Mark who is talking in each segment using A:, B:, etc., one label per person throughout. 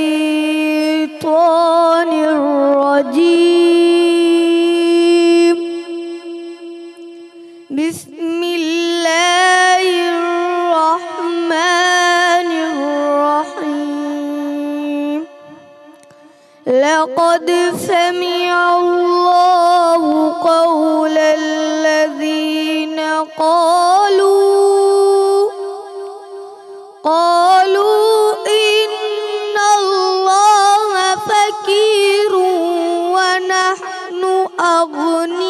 A: الشيطان الرجيم. بسم الله الرحمن الرحيم. لقد سمع الله قول الذين قالوا إن الله فقير ونحن أغنياء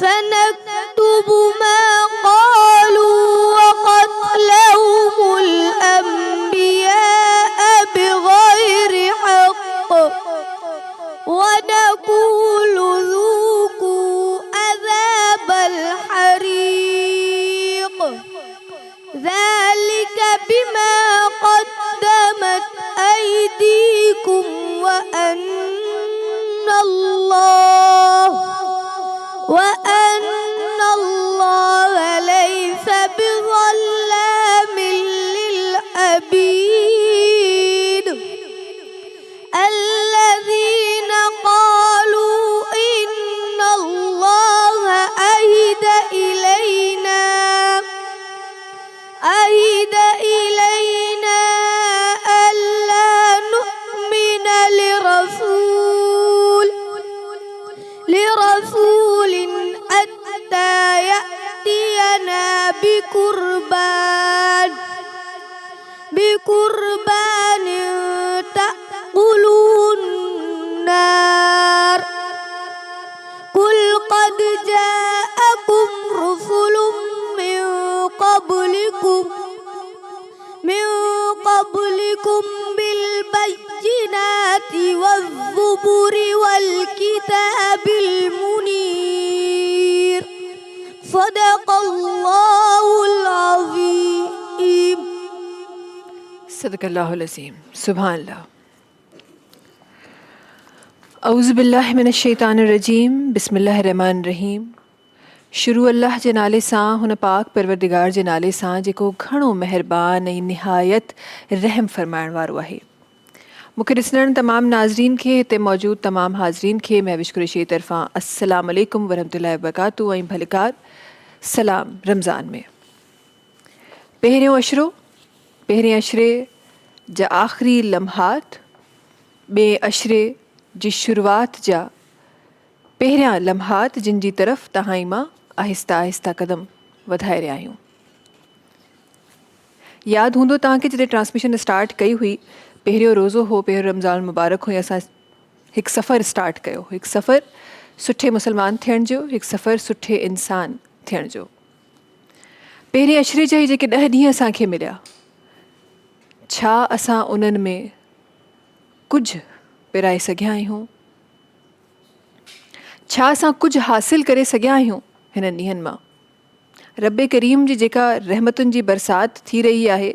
A: سنكتب ما قالوا وقتلهم الأنبياء بغير حق ونقول ذوقوا عذاب الحريق ذلك بما قدمت أيديكم وأن الله ليس بظلام للعبيد. الذين قالوا إن الله عهد إلينا ألا نؤمن لرسول حتى يأتينا بقربان تأكله النار قل قد جاءكم رسل من قبلكم بالبينات والزبر والكتاب المنير. صدق الله العظيم.
B: सदक़ल्लाहुल अज़ीम। सुभान अल्लाह। औज़ु बिल्लाहि मिनश शैतानिर रजीम। बिस्मिल्लाहिर्रहमानिर्रहीम। शुरू अल्लाह जे नाले सां, हुन पाक परवरदिगार जे नाले सां जेको घणो महिरबान ऐं निहायत रहम फरमाइण वारो आहे। मूंखे ॾिसण तमामु नाज़रीन खे, हिते मौजूदु तमामु हाज़रीन खे महविश कुरैशी तरफ़ां अस्सलामु अलैकुम वरहमतुल्लाहि वबरकातुहू ऐं भलकार सलाम रमज़ान में। पहिरें अशरे जा आख़िरी लम्हात, ॿिए अशरे जी शुरूआत जा पहिरियां लम्हात जिन जी तरफ़ तव्हां ई मां आहिस्ता आहिस्ता कदम वधाए रहिया आहियूं। यादि हूंदो तव्हांखे जिते ट्रांसमिशन स्टार्ट कई हुई, पहिरियों रोज़ो हो, पहिरियों रमज़ान मुबारक हुई, असां हिकु सफ़र स्टार्ट कयो, हिकु सफ़र सुठे मुसलमान थियण जो, हिकु सफ़र सुठे इंसान थियण जो। पहिरें अशरे जा ई जेके 10 ॾींहं असांखे मिलिया, छा असां उन्हनि में कुझु पिराए सघिया आहियूं? छा असां कुझु हासिल करे सघिया आहियूं हिननि ॾींहंनि मां? रब करीम जी जेका रहमतुनि जी बरसात थी रही आहे,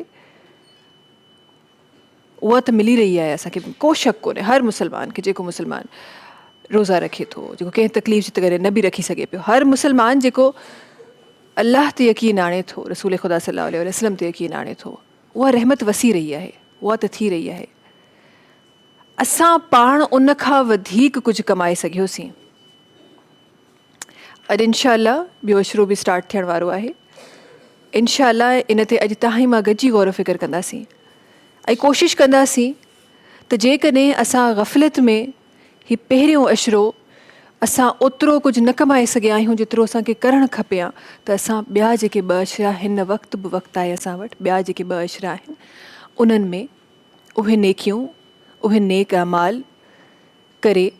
B: उहा त मिली रही आहे असांखे, को शक कोन्हे। हर मुसलमान खे, जेको मुसलमान रोज़ा रखे थो, जेको कंहिं तकलीफ़ जे करे न बि रखी सघे पियो, हर मुसलमान जेको अल्लाह ते यकीन आणे थो, रसूल ख़ुदा सल्लल्लाहु अलैहि वसल्लम ते यकीन आणे थो, उहा रहमत वसी रही आहे, उहा त थी रही आहे। असां पाण उन खां वधीक कुझु कमाए सघियोसीं। अॼु इंशा अल्लाह ॿियो अशरो बि स्टार्ट थियण वारो आहे। इंशा अल्लाह इन ते अॼु तव्हां ई मां गॾिजी गौर फ़िक्र कंदासीं ऐं कोशिशि कंदासीं त जेकॾहिं असां ग़फ़लत में ही पहिरियों अशरो असां ओतिरो कुझु न कमाए सघिया आहियूं जेतिरो असांखे करणु खपे हा, त असां ॿिया जेके 2 अशरा हिन वक़्तु बि वक़्तु आहे असां वटि, ॿिया जेके 2 अशरा आहिनि, उन्हनि में उहे नेकियूं, उहे नेक अमाल करे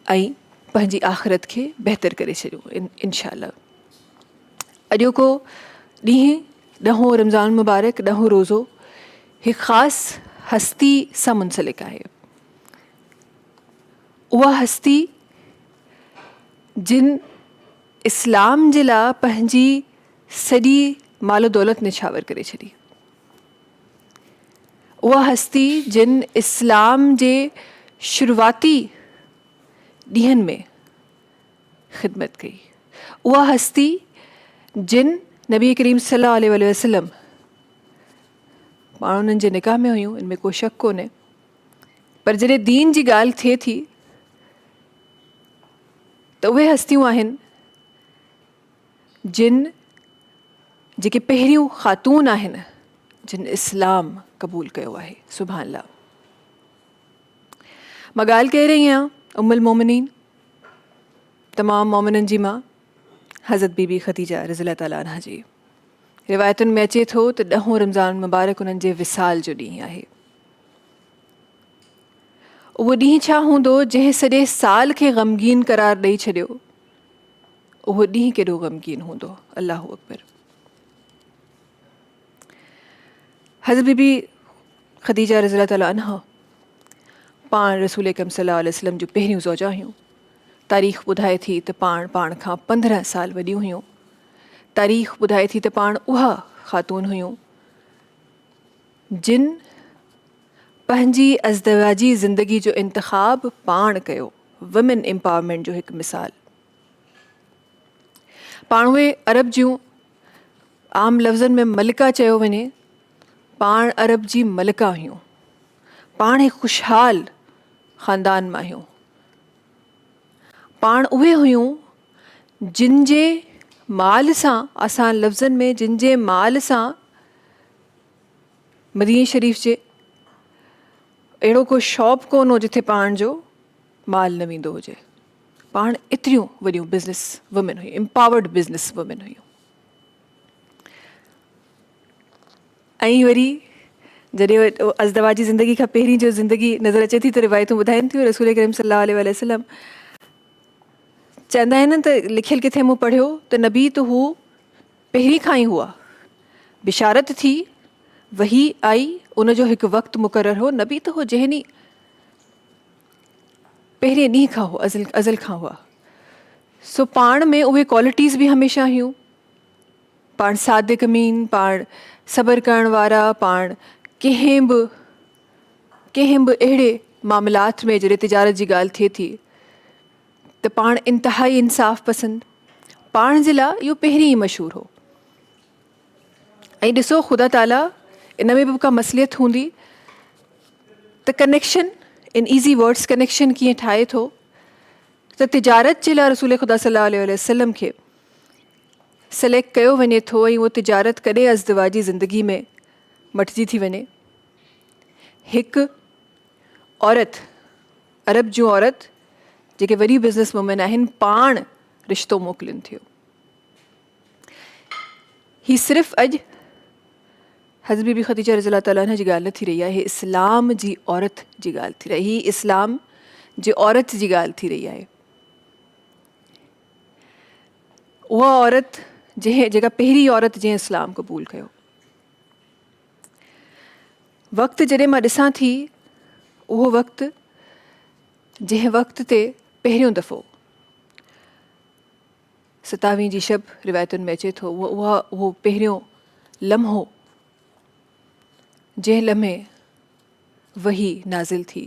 B: ऐं पंहिंजी आख़िरत खे बहितर करे छॾियूं इंशा अल्लाह। अॼोको ॾींहुं 10हों रमज़ान मुबारक, 10हों रोज़ो हिकु ख़ासि हस्ती सां मुंसलिक आहे। उहा हस्ती जिन इस्लाम जे लाइ पंहिंजी सॼी मालो दौलत निछावर करे छॾी, उहा हस्ती जिन इस्लाम जे शुरूआती ॾींहंनि में ख़िदमत कई, उहा हस्ती जिन नबी करीम सल्लल्लाहु अलैहि वसल्लम पाण उन्हनि जे निकाह में हुयूं, इनमें को शक कोन्हे। पर जॾहिं दीन जी ॻाल्हि थिए थी त उहे हस्तियूं आहिनि जेके पहिरियों ख़ातून आहिनि जिन इस्लाम क़बूल कयो आहे। सुभान अल्लाह। मां ॻाल्हि करे रही आहियां उम्मुल मोमिनीन, तमामु मोमिननि जी मां, हज़रत बीबी ख़दीजा रज़ियल्लाहु ताला अन्हा जी। रिवायतुनि में अचे थो त 10 रमज़ान मुबारक उन्हनि जे विसाल जो ॾींहुं आहे। उहो ॾींहुं छा हूंदो जंहिं सॼे साल खे ग़मगीन करार ॾेई छॾियो, उहो ॾींहुं केॾो ग़मगीन हूंदो। अल्लाहु अकबर। हज़रत बीबी ख़दीजा रज़ियल्लाहु ताला अन्हा पाण रसूल अकरम सल्लल्लाहु अलैहि वसल्लम जूं पहिरियों ज़ौजा हुयूं। तारीख़ ॿुधाए थी त पाण खां 15 साल वॾियूं हुयूं। तारीख़ ॿुधाए थी त पाण उहा ख़ातून हुयूं जिन पंहिंजी अज़दवाजी ज़िंदगी जो इंतिख़ाब पाण कयो। वुमेन एम्पावरमेंट जो हिकु मिसाल। पाण उहे अरब जूं, आम लफ़्ज़नि में मलिका चयो वञे, पाण अरब जी मलिका हुयूं। पाण हिकु ख़ुशहाल ख़ानदान मां हुयूं। पाण उहे हुयूं जिन जे माल सां, आसान लफ़्ज़नि में, जिन जे माल सां मदीने शरीफ़ जे अहिड़ो को शॉप कोन हो जिथे पाण जो माल न वेंदो हुजे। पाण एतिरियूं वॾियूं बिज़नेस वुमेन हुयूं, एम्पावर्ड बिज़नेस वुमेन हुयूं। ऐं वरी जॾहिं अज़दवाजी ज़िंदगी खां पहिरीं जो ज़िंदगी नज़र अचे थी त रिवायतूं ॿुधाइनि थियूं रसूल करीम सल्लल्लाहु अलैहि वसल्लम चवंदा आहिनि त लिखियलु किथे मूं पढ़ियो त नबी त हू पहिरीं खां ई हुआ। बिशारत थी, वही आई, उनजो हिकु वक़्तु मुक़ररु हो। नबी त हो जंहिं ॾींहुं पहिरें ॾींहं खां हो, अज़ल खां हुआ। सो पाण में उहे क्वालिटीज़ बि हमेशह हुयूं। पाण सादिक अमीन, पाण सब्र करण वारा, पाण कंहिं बि अहिड़े मामलात में जॾहिं तिजारत जी ॻाल्हि थिए थी त पाण इंतिहाई इंसाफ़ पसंद। पाण जे लाइ इहो पहिरीं ई मशहूरु हो। ऐं ॾिसो ख़ुदा ताला इन में बि का मसलियत हूंदी त connection in easy words connection कीअं ठाहे थो त तिजारत जे लाइ रसूल ख़ुदा सल्लल्लाहु अलैहि वसल्लम खे सेलेक्ट कयो वञे थो ऐं उहो तिजारत कॾहिं अज़दवाजी ज़िंदगी में मटिजी थी वञे। हिकु औरत, अरब जूं औरत जेके वॾी बिज़नेस वुमेन आहिनि, पाण रिश्तो मोकिलिनि थियूं। ही सिर्फ़ु अॼु हज़रत बीबी ख़दीजा रज़ियल्लाहु ताला अन्हा जी ॻाल्हि न थी रही आहे, ही इस्लाम जी औरत जी ॻाल्हि थी रही, ही इस्लाम जी औरत जी ॻाल्हि थी रही आहे। उहा औरत जेका पहिरीं औरत जंहिं इस्लाम क़बूल कयो। वक़्तु जॾहिं मां ॾिसां थी, उहो वक़्तु जंहिं वक़्त ते पहिरियों दफ़ो 27 जी शब रिवायतुनि में अचे थो, उहो पहिरियों लम्हो जंहिं लम्हे वही नाज़िल थी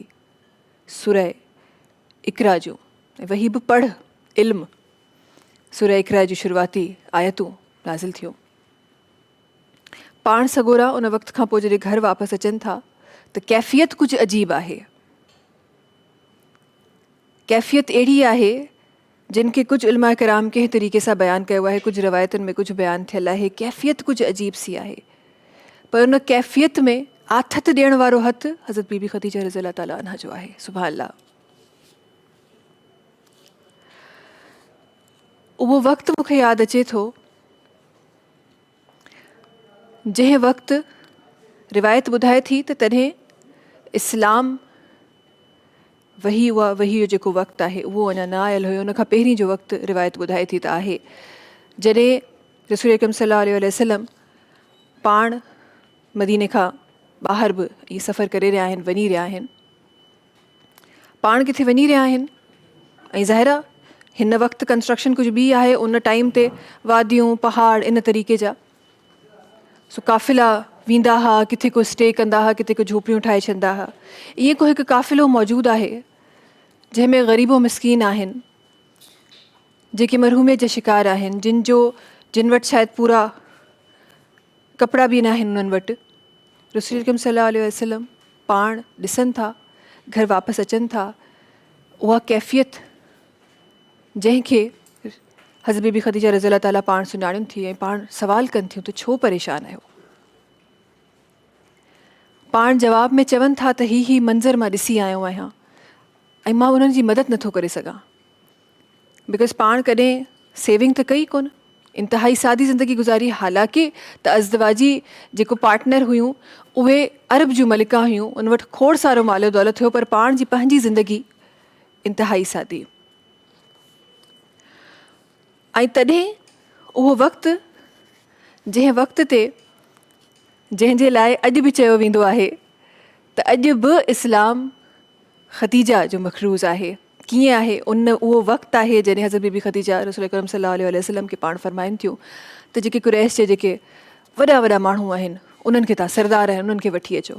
B: सूरह इक़रा जो, वही बि पढ़ इल्म, सूरह इक़रा जी शुरूआती आयतूं नाज़िल थियूं। पाण सगोरा उन वक़्त खां पोइ जॾहिं घर वापसि अचनि था त कैफ़ियत कुझु अजीब आहे। कैफ़ियत अहिड़ी आहे जिन खे कुझु उलमा कराम कंहिं तरीक़े सां बयानु कयो आहे, कुझु रवायतुनि में कुझु बयानु थियल आहे। कैफ़ियत कुझु अजीब सी आहे, पर उन कैफ़ियत में आथत ॾियण वारो हथु हज़रत बीबी ख़दीजा रज़ियल्लाहु ताला अन्हा जो आहे। सुभान अल्लाह। उहो वक़्तु मूंखे यादि अचे थो जंहिं वक़्तु रिवायत ॿुधाए थी त तॾहिं इस्लाम वही जो जेको वक़्तु आहे उहो अञा न आयल हुयो। उन खां पहिरीं जो वक़्तु रिवायत ॿुधाए थी त आहे जॾहिं रसूल अकरम सल्लल्लाहु अलैहि वसल्लम पाण मदीने खां ॿाहिरि बि इहे सफ़र करे रहिया आहिनि, वञी रहिया आहिनि। पाण किथे वञी रहिया आहिनि ऐं ज़ाहिर आहे हिन वक़्तु कंस्ट्रक्शन कुझु ॿी आहे, उन टाइम ते वादियूं पहाड़ इन तरीक़े जा। सो काफ़िला वेंदा हुआ, किथे को स्टे कंदा हुआ, किथे को झोपड़ियूं ठाहे छॾंदा हुआ। ईअं को हिकु काफ़िलो मौजूदु आहे जंहिंमें ग़रीबो मिसकीन आहिनि, जेके मरहूमियत जा शिकार आहिनि, जिन वटि शायदि पूरा कपिड़ा बि न आहिनि। उन्हनि वटि रसूल अकरम सल्लल्लाहु अलैहि वसल्लम पाण ॾिसनि था, घर वापसि अचनि था, उहा कैफ़ियत जंहिंखे हज़रत बीबी ख़दीजा रज़ी अल्लाह ताला पाण सुञाणियूं थी ऐं पाण सवाल कनि थियूं त छो परेशान आहियो। पाण जवाब में चवनि था त ही मंज़र मां ॾिसी आयो आहियां ऐं मां उन्हनि जी मदद नथो करे सघां, बिकॉज़ पाण कॾहिं सेविंग त कई कोन, इंतिहाई सादी ज़िंदगी गुज़ारी। हालांकि त अज़दवाजी जेको पार्टनर हुयूं उहे अरब जूं मलिका हुयूं, उन वटि खोड़ सारो मालो दौलत हुयो, पर पाण जी पंहिंजी ज़िंदगी इंतिहाई सादी। ऐं तॾहिं उहो वक़्तु जंहिं वक़्त ते जंहिंजे लाइ अॼु बि चयो वेंदो आहे त अॼु बि इस्लाम ख़दीजा जो मखरूज़ आहे, कीअं आहे उहो वक़्तु आहे जॾहिं हज़रत बीबी ख़दीजा रसूल अकरम सल्लल्लाहु अलैहि वसल्लम खे पाण फरमाइनि थियूं त जेके कुरैश जे जेके वॾा वॾा माण्हू आहिनि उन्हनि खे तव्हां सरदार आहिनि उन्हनि खे वठी अचो।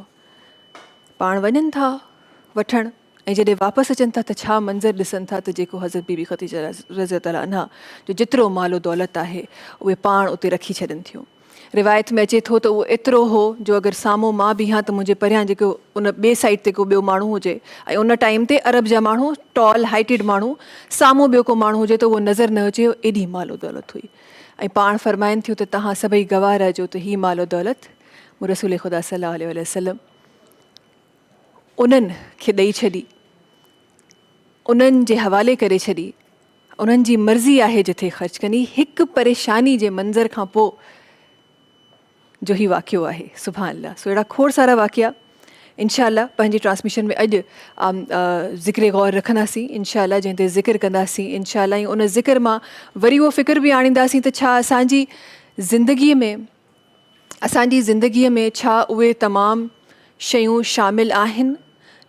B: पाण वञनि था वठणु ऐं जॾहिं वापसि अचनि था त छा मंज़र ॾिसनि था त जेको हज़रत बीबी ख़दीजा रज़ी ताला अन्हा जो जेतिरो मालो दौलत आहे उहे पाण उते रखी छॾनि थियूं। रिवायत में अचे थो त उहो एतिरो हो जो अगरि साम्हूं मां बीहां त मुंहिंजे परियां जेको उन ॿिए साइड ते को ॿियो माण्हू हुजे, ऐं उन टाइम ते अरब जा माण्हू टॉल हाइटेड माण्हू, साम्हूं ॿियो को माण्हू हुजे त उहो नज़र न अचे, एॾी मालो दौलत हुई। ऐं पाण फरमाइनि थियूं त तव्हां सभई गवाह रहिजो त ही मालो दौलत मूं रसूल ख़ुदा सल्लल्लाहु अलैहि वसल्लम उन्हनि खे ॾेई छॾी, उन्हनि जे हवाले करे छॾी, उन्हनि जी मर्ज़ी आहे जिथे ख़र्च कनी। हिकु परेशानी जे मंज़र खां पोइ जो ही वाक़ियो आहे, सुभान अल्लाह। सो अहिड़ा खोड़ सारा वाक़िया इंशाअल्लाह पंहिंजी ट्रांसमिशन में अॼु ज़िक्र गौर रखंदासीं इंशाअल्लाह, जंहिं ते ज़िक्र कंदासीं इंशाअल्लाह। ऐं उन ज़िक्र मां वरी उहो फ़िक्र बि आणींदासीं त छा असांजी ज़िंदगीअ में छा उहे तमामु शयूं शामिल आहिनि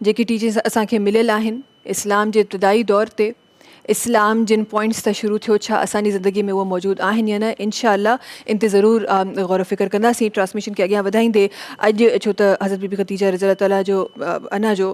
B: जेकी टीचिंग्स असांखे मिलियल आहिनि इस्लाम जे इब्तिदाई दौर ते। इस्लाम जिन पॉइंट्स तां शुरू थियो छा असांजी ज़िंदगी में उहो मौजूदु आहिनि या न, इंशाअल्लाह इन ते ज़रूरु गौर फ़िक्र कंदासीं ट्रांसमिशन खे अॻियां वधाईंदे। अॼु छो त हज़रत बीबी ख़दीजा रज़ी ताला जो अन्हा जो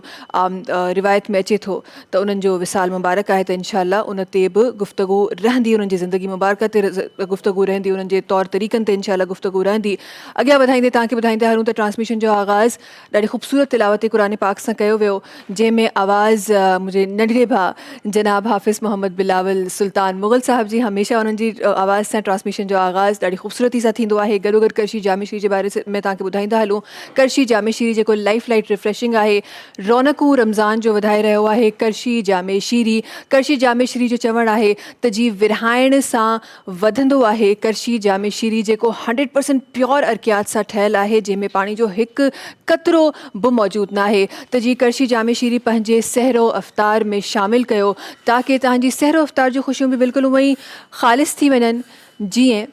B: रिवायत में अचे थो त उन्हनि जो विसाल मुबारक आहे, त इंशाअल्लाह उन ते बि गुफ़्तगू रहंदी, उन्हनि जी ज़िंदगी मुबारक ते गुफ़्तगू रहंदी, उन्हनि जे तौर तरीक़नि ते इंशाअल्लाह गुफ़्तगू रहंदी। अॻियां वधाईंदे तव्हांखे ॿुधाईंदा हलूं त ट्रांसमिशन जो आगाज़ ॾाढी ख़ूबसूरत तिलावत क़ुरान पाक सां कयो वियो, जंहिंमें आवाज़ मुंहिंजे नंढड़े भाउ जनाब हाफ़िज़ मोहम्मद बिलावल सुल्तान मुग़ल साहिब जी, हमेशह उन्हनि जी आवाज़ सां ट्रांसमिशन जो आगाज़ ॾाढी ख़ूबसूरती सां थींदो आहे। गॾोगॾु करशी जामे शीरी जे बारे में तव्हांखे ॿुधाईंदा हलूं। करशी जामे शीरी जेको लाइफ लाइट रिफ्रेशिंग आहे, रौनकूं रमज़ान जो वधाए रहियो आहे। करशी जामे शीरी जो चवणु आहे त जी विरहाइण सां वधंदो आहे। करशी जामे शीरी जेको 100% प्योर अर्कियात सां ठहियलु आहे, जंहिंमें पाणी जो हिकु कतरो बि मौजूदु न आहे, त जी करशी जामे शीरी पंहिंजे सहरो अफ़्तार में शामिलु कयो ताकी तव्हांजी सहरो अफ़्तार जूं ख़ुशियूं बि बिल्कुलु उअं ई ख़ालिस थी वञनि जीअं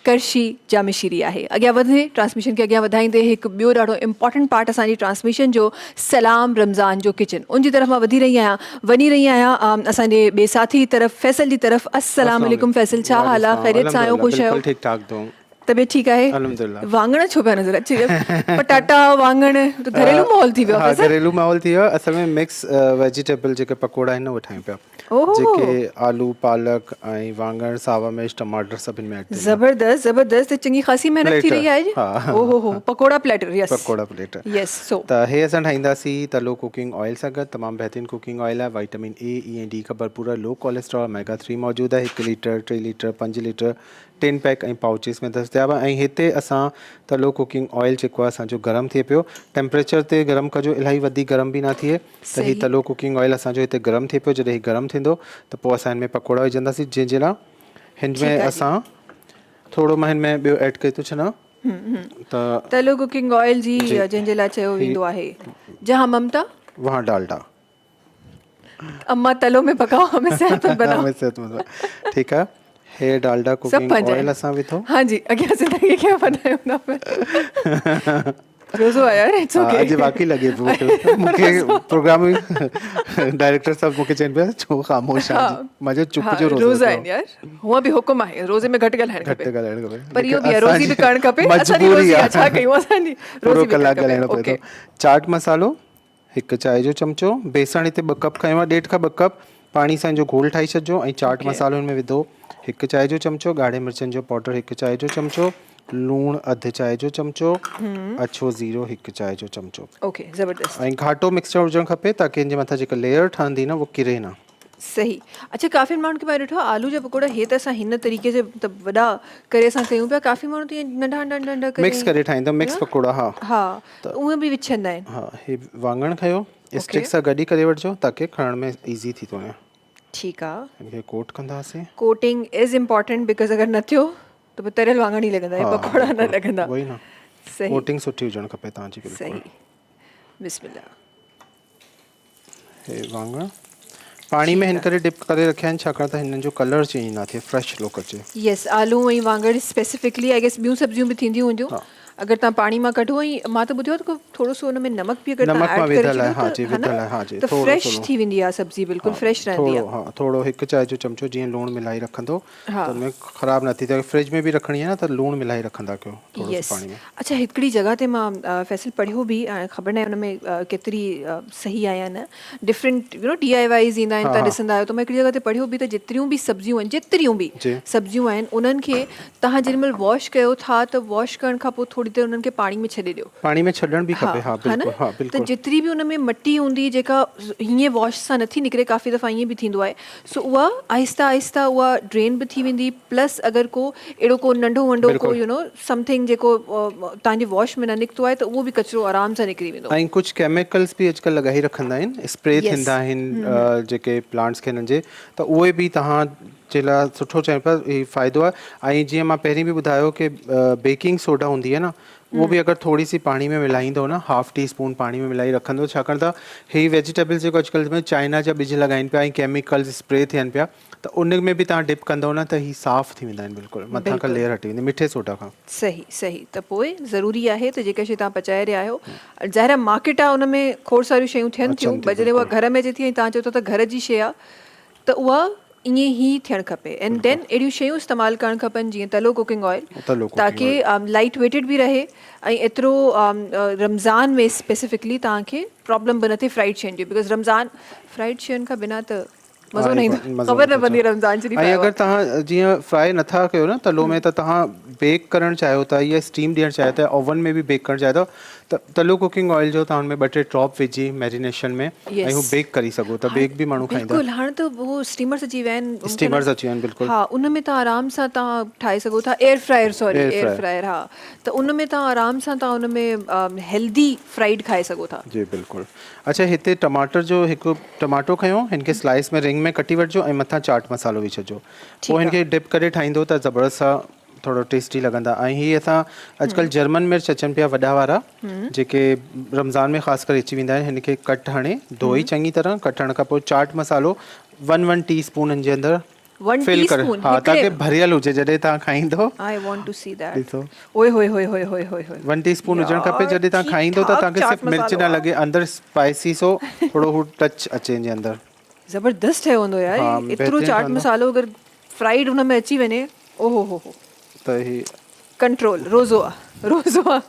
B: करशी जामे शीरी आहे। अॻियां वधे ट्रांसमिशन खे अॻियां वधाईंदे हिकु ॿियो ॾाढो इंपॉर्टेंट पार्ट असांजी ट्रांसमिशन जो सलाम रमज़ान जो किचन, उनजी तरफ़ मां वञी रही आहियां असांजे ॿिए साथी तरफ़ फैसल जी तरफ़। अस्सलाम वालेकुम फैसल, छा हाल आहे? ख़ैरियत सां आहियो? ख़ुशि आहियो?
C: ठीक ठाक तो
B: तबियत ठीक आहे?
C: अल्हम्दुलिल्लाह।
B: वांगण छो पिया नज़र अचे? पटाटा वांगण तो घरेलू माहौल थी वियो?
C: हाँ, घरेलू माहौल थी वियो। असल में मिक्स वेजिटेबल जेके पकोड़ा आहिनि उहे ठाहियूं पिया, जेके आलू पालक ऐं वांगण सावा मिर्च टमाटर सभिनि में ऐड।
B: ज़बरदस्त त चङी ख़ासी महिनत थी रही आहे। ओहो पकोड़ा प्लेटर, यस
C: पकोड़ा प्लेटर,
B: यस। सो
C: त हे असां ठाहींदासीं तलो कुकिंग ऑयल सां गॾु। तमामु बहितरीनु कुकिंग ऑयल आहे, विटामिन ए, ई ऐं डी का भरपूर, लो कोलेस्ट्रॉल, ओमेगा 3 मौजूदु आहे। 1 लीटर 3 लीटर 5 लीटर 10 पैक ऐं पाउचिस में दस्तियाब आहे। ऐं हिते असां तलो कुकिंग ऑयल जेको आहे असांजो गरम थिए पियो, टेम्परेचर ते गरम कजो, इलाही वधीक गरम बि न थिए। त हीउ तलो कुकिंग ऑयल असांजो हिते गरम थिए पियो। जॾहिं हीउ गरम थींदो त पोइ असां हिन में पकोड़ा विझंदासीं, जंहिंजे लाइ हिन में असां थोरो मां हिन में ॿियो ऐड करे थो छॾां त
B: तलो कुकिंग ऑयल जी जंहिंजे लाइ चयो वेंदो आहे जहाँ ममता
C: वहाँ डालडा।
B: अम्मा तलो में पकाओ हमें सेहतमंद बनाओ।
C: ठीकु आहे, हे डालडा कुकिंग ऑयल असां विधो।
B: हाँ जी, अॻियां ज़िंदगी खे वधायो हुन में रोज़ो आहे यार, इट्स ओके।
C: अॼु वाक़ई लॻे पियो मूंखे प्रोग्राम डायरेक्टर साहब मूंखे चवनि पिया छो ख़ामोश आहे, मुंहिंजो चुप जो
B: रोज़ा आहिनि यार, हुअं बि हुकुम आहे रोज़े में घटि ॻाल्हाइणु खपे, पर इहो बि आहे रोज़ी बि करणु खपे। असांजी रोज़ी आहे, छा कयूं, असांजी रोज़ी बि
C: कलाक ॻाल्हाइणो पए थो। चाट मसालो 1 चांहि जो चमचो, बेसण हिते 2 कप खयों आहे, 1.5 खां 2 कप पाणी सां जो घोल ठाहे छॾिजो। ऐं चाट मसालो हिन में विधो 1 चांहि जो चमचो, ॻाढ़े मिर्चनि जो पाउडर 1 चांहि जो चमचो, लूणु अधु चांहि जो चमचो, अछो ज़ीरो 1 चांहि जो चमचो।
B: ओके ज़बरदस्त
C: ऐं घाटो मिक्सचर हुजणु खपे ताकी हिन जे मथां जेका लेयर ठहंदी न उहो किरे न।
B: सही। अच्छा काफ़ी माण्हुनि खे मां ॾिठो आहे आलू जा पकोड़ा हे त असां हिन तरीक़े से मतिलबु वॾा करे असां कयूं पिया, काफ़ी माण्हू त ईअं नंढा नंढा नंढा करे
C: मिक्स करे ठाहींदा, मिक्स पकोड़ा। हा
B: हा त उहे बि विछंदा आहिनि।
C: हा, हे वाङण खयो, स्टिक सां गॾु करे वठिजो ताकी खणण में ईज़ी थी थो वञे।
B: ठीकु आहे,
C: हिनखे कोट कंदासीं।
B: कोटिंग इज़ इम्पॉर्टेंट बिकॉज अगरि न थियो त पोइ तरियल वाङण ई लॻंदा, हे पकोड़ा न लॻंदा।
C: वही न,
B: सही
C: कोटिंग सुठी हुजणु खपे तव्हांजी बिल्कुलु।
B: सही। बिस्मिल्लाह।
C: हे वाङण पाणी में हिन करे डिप करे रखिया आहिनि छाकाणि त हिननि जो कलर चेंज न थिए, फ्रेश लुक अचे।
B: यस, आलू ऐं वाङण स्पेसिफिकली आई गेस ॿियूं सब्जियूं बि थींदियूं हूंदियूं। अगर तव्हां पानी में कढो ऐं मां त ॿुधियो आहे त थोरो सो हुन में नमक बि अगरि
C: नमक
B: तव्हां
C: में
B: ऐड करे
C: विधल आहे, हा
B: छॾियो
C: जी
B: त है
C: विधल आहे,
B: न
C: हा जी,
B: त फ्रेश थी वेंदी आहे सब्जी, बिल्कुलु फ्रेश रहंदी
C: थोरो,
B: आहे।
C: हा थोरो 1 चांहि जो चमचो जीअं लूणु मिलाई रखंदो
B: हा।
C: त हुनमें ख़राबु न थी थिए। फ्रिज में बि रखणी आहे न त लूणु मिलाई रखंदा कयो थोरो
B: यस।
C: सो पाणी में।
B: अच्छा हिकिड़ी जॻह ते मां फैसल पढ़ियो बि, ख़बर न आहे हुन में केतिरी सही आहे या न, डिफरेंट DIYs ईंदा आहिनि, तव्हां ॾिसंदा आहियो, त मां हिकिड़ी जॻह ते पढ़ियो बि त जेतिरियूं बि सब्जियूं आहिनि, जेतिरियूं बि
C: जी।
B: सब्जियूं आहिनि उन्हनि खे तव्हां जेॾीमहिल वॉश कयो था त वॉश करण खां पोइ थोरी देरि उन्हनि खे पाणी में छॾे ॾियो।
C: पाणी में छॾण बि खपे, हा
B: है न,
C: बिल्कुलु, हा
B: त
C: बिल्कुलु।
B: जेतिरी बि उन में मटी हूंदी जेका हीअं वॉश सां नथी निकिरे, काफ़ी दफ़ा ईअं बि थींदो आहे, सो उहा आहिस्ता आहिस्ता उहा ड्रेन बि थी वेंदी। प्लस अगरि को अहिड़ो को नंढो वंढो को समथिंग जेको तव्हांजे वॉश में न निकितो आहे त उहो बि कचिरो आराम सां निकिरी वेंदो।
C: ऐं कुझु केमिकल्स बि अॼुकल्ह लॻाई रखंदा आहिनि, स्प्रे थींदा आहिनि जेके प्लांट्स खे हिननि जे, त उहे बि तव्हां जे लाइ सुठो चइनि पिया, ही फ़ाइदो आहे। ऐं जीअं मां पहिरीं बि ॿुधायो कि बेकिंग सोडा हूंदी आहे न, उहो बि अगरि थोरी सी पाणी में मिलाईंदो न, ½ टीस्पून पाणी में मिलाई रखंदो, छाकाणि त ही वेजिटेबल्स जेको अॼुकल्ह में चाइना जा ॿिज लॻाइनि पिया ऐं केमिकल्स स्प्रे थियनि पिया, त उन में बि तव्हां डिप कंदव न त ही साफ़ थी वेंदा आहिनि बिल्कुलु, मथां खां लेयर हटी वेंदी मिठे सोडा खां।
B: सही सही। त पोइ ज़रूरी आहे त जेका शइ तव्हां पचाए रहिया आहियो, ज़ाहिर मार्केट आहे उन में खोड़ सारियूं शयूं थियनि थियूं, जॾहिं उहा घर में अचे थी ऐं तव्हां चओ था त घर जी शइ आहे त उहा ईअं ई थियणु खपे। एंड देन अहिड़ियूं शयूं इस्तेमालु करणु खपनि जीअं तलो कुकिंग ऑयल, ताकी लाइट वेटेड बि रहे ऐं एतिरो रमज़ान में स्पेसिफिकली तव्हांखे प्रॉब्लम बि न थिए फ्राइड शयुनि जी, बिकॉज रमज़ान फ्राइड शयुनि खां बिना त मज़ो न ईंदो, ख़बर न पवंदी रमज़ान शरीफ़
C: ऐं
B: आयो
C: अगरि
B: आहे।
C: तव्हां जीअं फ्राई नथा कयो न तलो में, त तव्हां बेक करणु चाहियो था या स्टीम ॾियणु चाहियो था, ओवन में बि बेक करणु चाहियो था, त तलो कुकिंग ऑयल जो तव्हां हुन में 2-3 ड्रॉप विझी मैरिनेशन में ऐं हू बेक करे सघो था, बेक बि माण्हू खाईंदा।
B: बिल्कुलु, हाणे त उहो स्टीमर्स अची विया आहिनि,
C: स्टीमर्स अची विया आहिनि बिल्कुलु।
B: हा उन में तव्हां आराम सां तव्हां ठाहे सघो था, एयर फ्रायर, हा, त उन में तव्हां आराम सां तव्हां उन में हेल्दी फ्राइड खाए सघो था। जी
C: बिल्कुलु। अच्छा हिते टमाटर जो हिकु टमाटो खयो, हिनखे स्लाइस में रिंग में कटी वठिजो ऐं मथां चाट मसालो विझी छॾिजो, पोइ हिनखे डिप करे ठाहींदो त ज़बरदस्त सां थोरो टेस्टी लॻंदा। ऐं हीअ असां अॼुकल्ह जर्मन मिर्च अचनि पिया वॾा वारा, जेके रमज़ान में ख़ासि करे अची वेंदा आहिनि, हिनखे कट हणे धोई चङी तरह, कटण खां पोइ चाट मसालो 1 टीस्पून हिन जे अंदरि फिल करे, हा ताकि भरियल हुजे जॾहिं तव्हां खाईंदो।
B: I want to see that.
C: ॾिसो
B: ओए होए होए होए होए होए
C: 1 टीस्पून हुजणु खपे, जॾहिं तव्हां खाईंदो त तव्हांखे सिर्फ़ु मिर्च न लॻे, अंदरि स्पाइसी सो थोरो हू टच अचे हिन जे अंदरि।
B: ज़बरदस्त ठहियो हूंदो यार, एतिरो चाट मसालो अगरि फ्राइड हुन में अची वञे, ओहो हो
C: त ही
B: कंट्रोल रोज़ो आहे।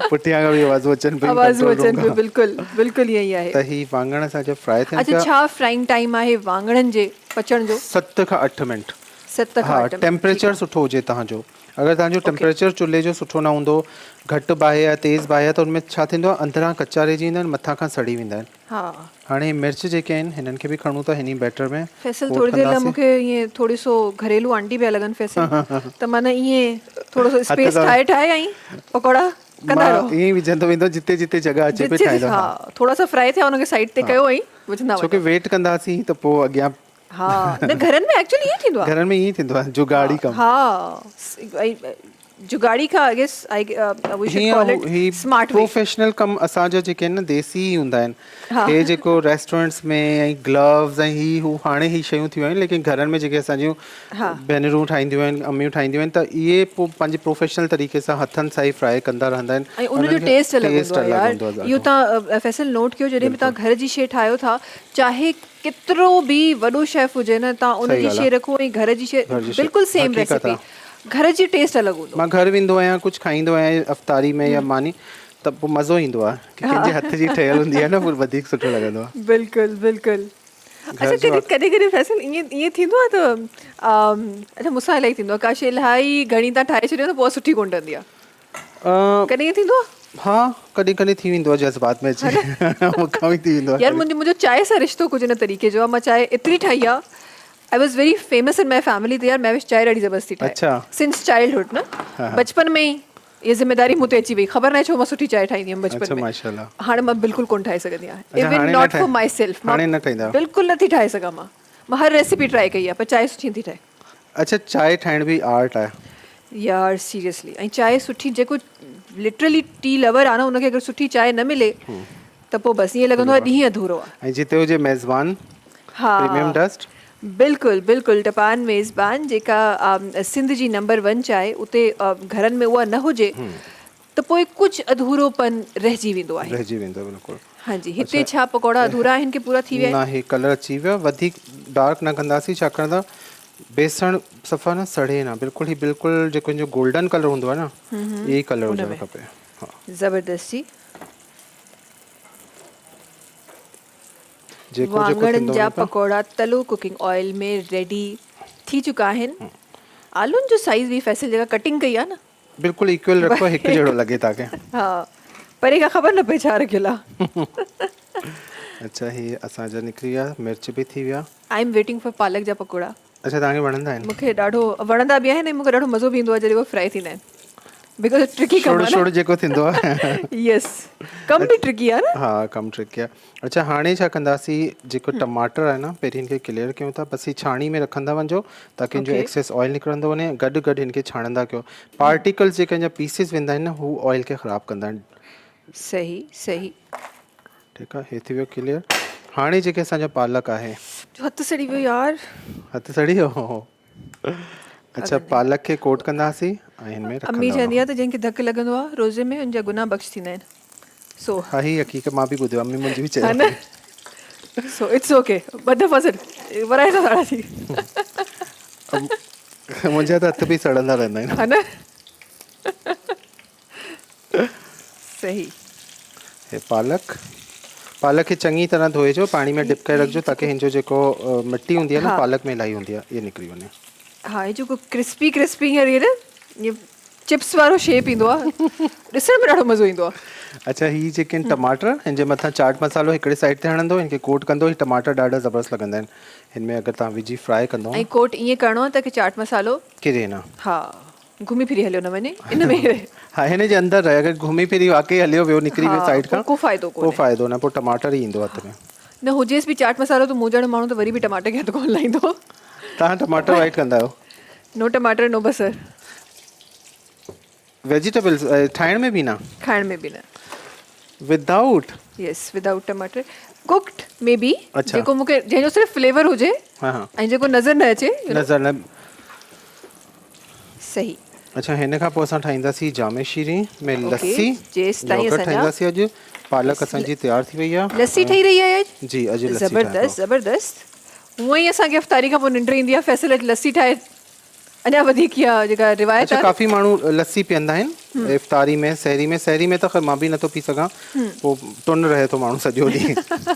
C: पुठियां खां बि आवाज़ूं अचनि पियूं,
B: आवाज़ूं अचनि पियूं, बिल्कुलु बिल्कुलु ईअं ई आहे।
C: त ही वाङण असांजा फ्राई थियनि पिया।
B: अच्छा छा फ्राइंग टाइम आहे वाङणनि जे पचण जो?
C: 7 खां 8 मिंट।
B: 7 खां 8 मिंट।
C: टेम्परेचर सुठो हुजे तव्हांजो, अगरि तव्हांजो टेम्परेचर चुल्हे जो सुठो न हूंदो, घटि बाहि या तेज़ बाहि आहे, त उनमें छा थींदो आहे अंदरां कचा रहिजी वेंदा आहिनि, मथां खां सड़ी वेंदा आहिनि।
B: हा
C: हाणे मिर्च जेके आहिनि हिननि खे बि खणूं था हिन बैटर में।
B: फैसल थोड़ी देरि लाइ मूंखे ईअं थोरी सो घरेलू आंटी पिया लॻनि फैसल, त माना ईअं थोरो सो स्पेस ठाहे ऐं पकोड़ा कंदा रहो।
C: ईअं ई विझंदो वेंदो जिते जिते जॻह अचे पे ठाहींदो।
B: हा थोरा सा फ्राई थिया हुनखे साइड ते कयो ऐं विझंदा वञो,
C: छोकी वेट कंदासीं त पोइ अॻियां।
B: हा न घरनि में एक्चुअली ईअं थींदो आहे,
C: घरनि में ईअं थींदो आहे जुगाड़ी कमु।
B: हा जुगाड़ी खां आई गेस स्मार्ट
C: प्रोफेशनल कम असांजा जेके आहिनि न देसी ई हूंदा आहिनि। हे जेको रेस्टोरेंट्स में ऐं ग्लव्स ऐं हू हाणे ही शयूं थियूं आहिनि, लेकिन घरनि में जेके असांजियूं भेनरूं ठाहींदियूं आहिनि, अम्मियूं ठाहींदियूं आहिनि, त इहे पोइ पंहिंजे प्रोफेशनल तरीक़े सां हथनि सां ई फ्राई कंदा रहंदा आहिनि
B: ऐं उनजो टेस्ट अलॻि हूंदो आहे यार। इहो तव्हां फैसल नोट कयो, जॾहिं बि तव्हां घर जी शइ ठाहियो था, चाहे केतिरो बि वॾो शेफ हुजे न, तव्हां उनजी शइ रखो ऐं घर जी शइ बिल्कुलु सेम रेसिपी, घर जी टेस्ट अलॻि हूंदो।
C: मां घर वेंदो आहियां, कुझु खाईंदो आहियां अफ़तारी में या मानी, त पोइ मज़ो ईंदो आहे कि कंहिंजे हथ जी ठहियल हूंदी आहे न, पोइ वधीक सुठो लॻंदो आहे।
B: बिल्कुलु बिल्कुलु। अच्छा कॾहिं कॾहिं फैसल ईअं थींदो आहे त अच्छा मूंसां इलाही थींदो आहे का शइ इलाही घणी तव्हां ठाहे छॾियो त पोइ सुठी कोन ठहंदी आहे कॾहिं ईअं थींदो आहे
C: हा कॾहिं कॾहिं थी वेंदो आहे जज़्बात में अची मूंखां बि थी वेंदो आहे
B: यार मुंहिंजो चांहि सां रिश्तो कुझु हिन तरीक़े जो आहे मां चांहि एतिरी ठाही आहे I was very famous in my family त यार मैं चांहि ॾाढी ज़बरदस्ती ठाहे
C: अच्छा।
B: सिंस चाइल्डहुड न बचपन में ई ये ज़िम्मेदारी मूं ते अची वई ख़बर न आहे छो मां सुठी चांहि ठाहींदी हुअमि
C: अच्छा
B: बचपन में
C: माशाल्लाह
B: हाणे मां बिल्कुलु कोन ठाहे सघंदी आहियां
C: अच्छा,
B: इवन
C: हाणे न
B: नॉट
C: ठाहे-
B: फॉर माई सेल्फ
C: हाणे न ठाहींदा आहियो?
B: बिल्कुलु नथी ठाहे सघां मां हर रेसिपी ट्राई कई आहे पर चांहि सुठी नथी ठहे
C: अच्छा चांहि ठाहिण बि आर्ट आहे
B: यार सीरियसली ऐं चांहि सुठी जेको लिटरली टी लवर आहे न उनखे अगरि सुठी चांहि न मिले त पोइ बसि ईअं लॻंदो आहे ॾींहुं अधूरो आहे
C: ऐं जिते हुजे मेज़बान
B: हा
C: प्रीमियम डस्ट
B: बिल्कुलु बिल्कुलु टपान मेज़बान जेका सिंध जी नंबर 1 चाहे उते घरनि में उहा न हुजे त पोइ कुझु अधूरोपन रहिजी वेंदो आहे
C: रहिजी वेंदो बिल्कुलु
B: हाँ जी हिते छा पकौड़ा अधूरा आहिनि की पूरा थी विया
C: न ही कलर अची वियो आहे वधीक डार्क न कंदासीं छाकाणि त बेसण सफ़ा न सड़े न बिल्कुलु ई बिल्कुलु जेको हिनजो गोल्डन कलर हूंदो आहे न इहो ई कलर हुजणु खपे हा
B: ज़बरदस्ती
C: जेको जेको
B: वाङणनि
C: थींदो
B: जा
C: वञे पियो।
B: पकौड़ा तलो कुकिंग ऑयल में रेडी थी चुका आहिनि आलूनि जो साइज़ बि फैसल जेका कटिंग कई आहे न
C: बिल्कुलु इक्वल रखो हिकु जहिड़ो लॻे तव्हांखे
B: हा परे खां ख़बर न पए छा रखियल आहे
C: अच्छा ही असांजा निकिरी विया मिर्च बि थी विया
B: आई एम वेटिंग फॉर पालक जा पकौड़ा
C: अच्छा तव्हांखे वणंदा आहिनि
B: मूंखे ॾाढो वणंदा बि आहिनि ऐं मूंखे ॾाढो मज़ो बि ईंदो आहे जॾहिं उहे फ्राई थींदा आहिनि बिकॉज़ ट्रिकी कमु
C: छोड़ो
B: आहे
C: छोड़ो जेको थींदो आहे
B: यस कमु बि ट्रिकी आहे न
C: हा कमु ट्रिकी आहे अच्छा हाणे छा कंदासीं जेको टमाटर आहे न पहिरीं हिनखे क्लियर कयूं था बसि ही छाणी में रखंदा वञिजो ताकी हिनजो
B: Okay.
C: एक्सेस ऑयल निकिरंदो वञे गॾु गॾु हिनखे छाणंदा कयो पार्टिकल्स जेके हिन जा पीसिस वेंदा आहिनि न हू ऑयल खे ख़राबु कंदा आहिनि
B: सही सही
C: ठीकु आहे हे थी वियो क्लियर हाणे जेके असांजा पालक आहे
B: हथु सड़ी वियो यार
C: हथु सड़ी वियो अच्छा पालक खे कोट कंदासीं ऐं हिन में
B: अम्मी
C: रखंदा
B: चवंदी आहे त जंहिंखे धकु लॻंदो आहे रोज़े में उनजा गुनाह बख़्श थींदा आहिनि सो
C: हा ही हक़ीक़त मां बि ॿुधियो आहे मम्मी मुंहिंजी बि
B: है
C: चयो
B: न सो इट्स ओके ॿ दफ़ा सर वराए था साड़ा थी
C: मुंहिंजा त हथ बि सड़ंदा रहंदा आहिनि
B: है न सही
C: हे पालक खे चङी तरह धोइजो पाणी में डिप करे रखिजो ताकी हिनजो जेको मिट्टी हूंदी आहे न
B: हा।
C: पालक में इलाही हूंदी आहे इहा निकिरी वञे
B: हा हे जेको क्रिस्पी क्रिस्पी हींअर इहे चिप्स वारो शेप ईंदो आहे ॾिसण में ॾाढो मज़ो ईंदो आहे
C: अच्छा ही जेके आहिनि टमाटर हिन जे मथां चाट मसालो हिकिड़े साइड ते हणंदो हिनखे कोट कंदो ही टमाटर ॾाढा ज़बरदस्त लॻंदा आहिनि हिन में अगरि तव्हां विझी फ्राई कंदो
B: ऐं कोट ईअं करिणो आहे ताकी चाट मसालो
C: किरे न
B: हा घुमी फिरी हलियो न वञे इन में ई रहे
C: हा हिन जे अंदरि रहे अगरि घुमी फिरी वाकई हलियो वियो निकिरी वियो
B: हा,
C: साइड खां
B: को फ़ाइदो कोन्हे।
C: को फ़ाइदो न पोइ टमाटर ई ईंदो हथ में
B: न हुजेसि बि चाट मसालो त मूं ॼण माण्हू त वरी बि टमाटर खे हथु कोन लाहींदो
C: तव्हां टमाटर वाइट कंदा आहियो
B: नो टमाटर नो बसर
C: वेजिटेबल्स ठाहिण में बि न
B: खाइण में बि न
C: विदाउट
B: यस विदाउट टमाटर कुक्ड मे बी
C: अच्छा।
B: जेको मूंखे जंहिंजो सिर्फ़ु फ्लेवर हुजे
C: हा हा
B: ऐं जेको नज़र न अचे
C: नज़र न
B: सही
C: अच्छा हिन खां पोइ असां ठाहींदासीं जामे शीरी में
B: Okay,
C: लस्सी
B: जेसि ताईं
C: योगर्ट
B: असांजा-
C: ठाहींदासीं अॼु पालक असांजी तयार थी वई आहे
B: लस्सी ठही रही आहे अॼु
C: जी अॼु लस्सी
B: ज़बरदस्त ज़बरदस्त हूअं ई असांखे अफ़्तारी खां पोइ निंड ईंदी आहे फैसल अॼु लस्सी ठाहे अञा वधीक इहा जेका रिवायत
C: अच्छा
B: आहे
C: काफ़ी माण्हू लस्सी पीअंदा आहिनि इफ़्तारी में सहरी में त ख़ैर मां बि नथो पी सघां पोइ टुन रहे थो माण्हू सॼो ॾींहुं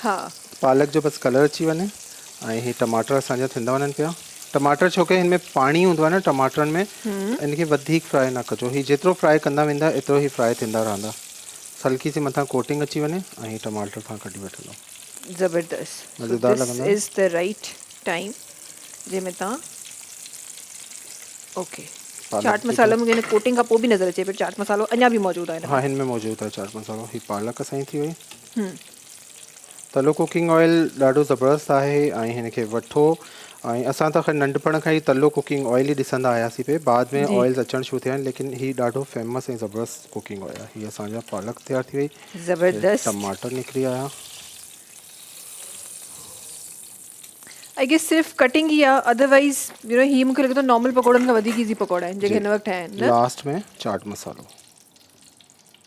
B: हा
C: पालक जो बसि कलर अची वञे ऐं ही टमाटर असांजा थींदा वञनि पिया टमाटर छो की हिन में पाणी हूंदो आहे न टमाटरनि में इनखे वधीक फ्राई न कजो ही जेतिरो फ्राई कंदा वेंदा एतिरो ई फ्राई थींदा रहंदा हल्की सी मथां कोटिंग अची वञे ऐं ही टमाटर तव्हां कढी वठंदो
B: ज़बरदस्त
C: मज़ेदार
B: दिस
C: लॻंदो
B: इज़ द राइट टाइम जंहिंमें तव्हां ओके
C: पालक
B: चाट
C: जी
B: मसालो मूंखे हिन कोटिंग खां पोइ बि नज़र अचे पियो चाट मसालो अञा बि मौजूदु आहे
C: हाँ हिन में मौजूदु आहे चाट मसालो ही पालक असांजी थी वई तलो कुकिंग ऑयल ॾाढो ज़बरदस्त आहे ऐं हिनखे वठो ऐं असां त ख़ैर नंढपण खां ई तलो कुकिंग ऑयल ई ॾिसंदा आयासीं पिए बाद में
B: जी।
C: ऑयल्स अचणु शुरू थिया आहिनि लेकिन हीउ ॾाढो फेमस ऐं ज़बरदस्त कुकिंग ऑयल आहे हीअ असांजा पालक तयारु थी वई
B: ज़बरदस्त
C: टमाटर निकिरी आया
B: आई गेस सिर्फ़ु कटिंग ई आहे अदरवाइज़ यू नो ही मूंखे लॻे थो नॉर्मल पकौड़नि खां वधीक ईज़ी पकौड़ा आहिनि जेके हिन वक़्तु ठाहिया आहिनि न
C: लास्ट में चाट मसालो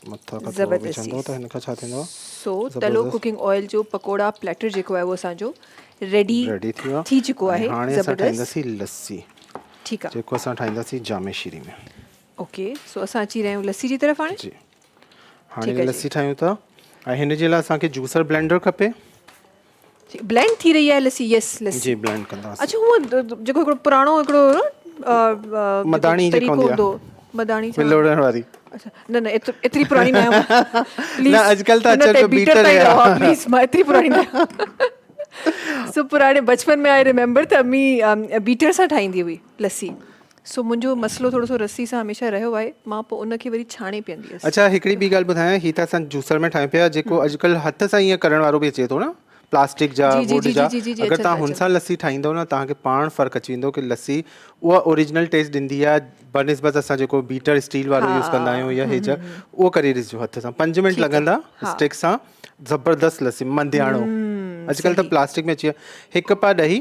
C: मथां खां थोरो
B: ज़बरदस्ती।
C: विझंदो त हिन खां छा थींदो आहे
B: सो तलो कुकिंग ऑयल जो पकौड़ा प्लेटर जेको आहे उहो असांजो रेडी
C: रेडी थी वियो
B: थी चुको आहे
C: ऐं हाणे असां
B: ज़बरदस्त
C: ठाहींदासीं लस्सी
B: ठीकु आहे
C: जेको असां ठाहींदासीं जामे शीरी में
B: ओके सो असां अची रहिया आहियूं लस्सी जी तरफ़ हाणे
C: जी
B: ठीकु
C: हाणे
B: आहे जी।
C: लस्सी ठाहियूं था ऐं हिन जे लाइ असांखे जूसर ब्लेंडर खपे
B: ब्लेंड थी रही आहे लस्सी यस लस्सी
C: जी ब्लेंड कंदासीं
B: अच्छा हूअ जेको हिकिड़ो पुराणो हिकिड़ो
C: मदाणी जेको हूंदी आहे
B: मदाणी
C: विलोड़ण वारी
B: अच्छा न एतिरी पुराणी न आहियां प्लीज
C: न अॼुकल्ह त अचनि पियो बीटर आहे
B: प्लीज मां एतिरी पुराणी न आहियां सो पुराणे बचपन में आई रिमेंबर त अम्मी बीटर सां ठाहींदी हुई लस्सी सो मुंहिंजो मसलो थोरो सो रस्सी सां हमेशह रहियो आहे मां पोइ उनखे वरी छाणे पीअंदी हुअसि
C: अच्छा हिकिड़ी ॿी ॻाल्हि ॿुधायां हीअ त असां जूसर में ठाहियूं पिया जेको अॼुकल्ह हथ सां ईअं करण वारो बि अचे थो न प्लास्टिक जा
B: जी, जी,
C: वुड
B: जी,
C: जा
B: जी, जी, जी,
C: अगरि
B: अचनि
C: तव्हां
B: था,
C: हुन सां लस्सी ठाहींदव न तव्हांखे पाण फ़र्क़ु अची वेंदो की लस्सी उहा ओरिजिनल टेस्ट ॾींदी आहे बनिस्बत असां जेको बीटर स्टील वारो यूज़ कंदा आहियूं या हेज उहो करे ॾिसजो हथ सां 5 मिंट लॻंदा स्टिक सां ज़बरदस्त लस्सी मंदियाणो अॼुकल्ह त प्लास्टिक में अची वियो हिकु पा ॾही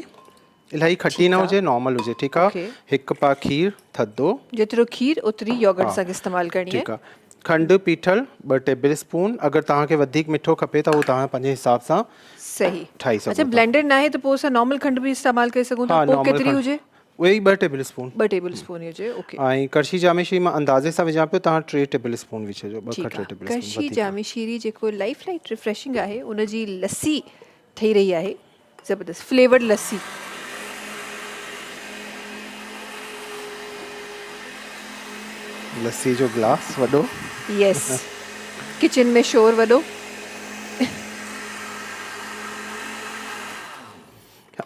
C: इलाही खटी न हुजे नॉर्मल हुजे ठीकु आहे हिकु पा खीर थधो
B: जेतिरो खीर ओतिरी योगर्ट सां इस्तेमालु करणी आहे
C: ठीकु आहे खंडु पीठल 2 टेबल स्पून अगरि तव्हांखे वधीक मिठो खपे त उहो तव्हां पंहिंजे हिसाब सां
B: सही
C: ठाही सघो
B: अच्छा ब्लेंडेड न आहे त पोइ असां नॉर्मल खंड बि इस्तेमालु करे सघूं था पोइ केतिरी हुजे
C: उहे ई 2 टेबल स्पून
B: 2 टेबल स्पून हुजे ओके
C: ऐं कड़शी जामेशी मां अंदाज़े सां विझां पियो तव्हां 3 टेबल स्पून विझिजो 2 खां 3 टेबल
B: कड़शी
C: स्पून
B: जामेशीरी जेको लाइफ लाइट रिफ्रेशिंग आहे उनजी लस्सी ठही रही आहे ज़बरदस्त फ्लेवर्ड लस्सी
C: लस्सी जो ग्लास वॾो
B: यस किचन में शोर वॾो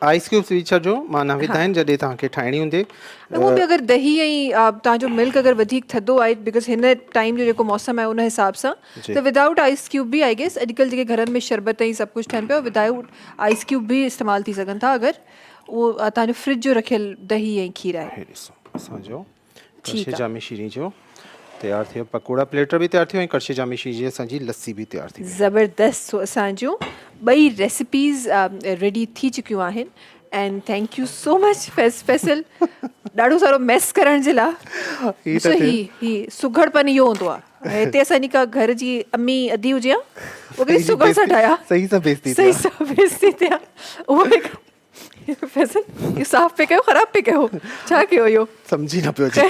C: आइस क्यूब्स विझी छॾिजो मां न विधा आहिनि जॾहिं तव्हांखे ठाहिणी हूंदी
B: उहो बि अगरि दही ऐं तव्हांजो मिल्क अगरि वधीक थधो आहे बिकॉज़ हिन टाइम जो जेको मौसम आहे उन हिसाब सां त विदाउट आइस क्यूब बि आई गेस अॼुकल्ह जेके घरनि में शरबत ऐं सभु कुझु ठहनि पियो विदाउट आइस क्यूब बि इस्तेमालु थी सघनि था अगरि उहो तव्हांजो फ्रिज जो रखियल दही ऐं खीर आहे
C: हे ॾिसो असांजो कड़शी जामी शीरी जो तयारु थियो पकोड़ा प्लेटर बि तयारु थियो ऐं कड़शी जामी शीरी जी असांजी लस्सी बि तयारु थी
B: ज़बरदस्त सो असांजूं ॿई रेसिपीज़ रेडी थी चुकियूं आहिनि and thank you so much Faisal ॾाढो सारो मैस करण जे लाइ ॾिसो ही सुघड़पन इहो हूंदो आहे हिते असांजी का घर जी अम्मी अधी हुजे हा उहो सुघड़ सां ठाहिया
C: सही सां बेइज़ती
B: थिया उहो फैसल इहो साफ़ पे कयो ख़राबु पे कयो छा कयो इहो
C: सम्झी न पियो अचे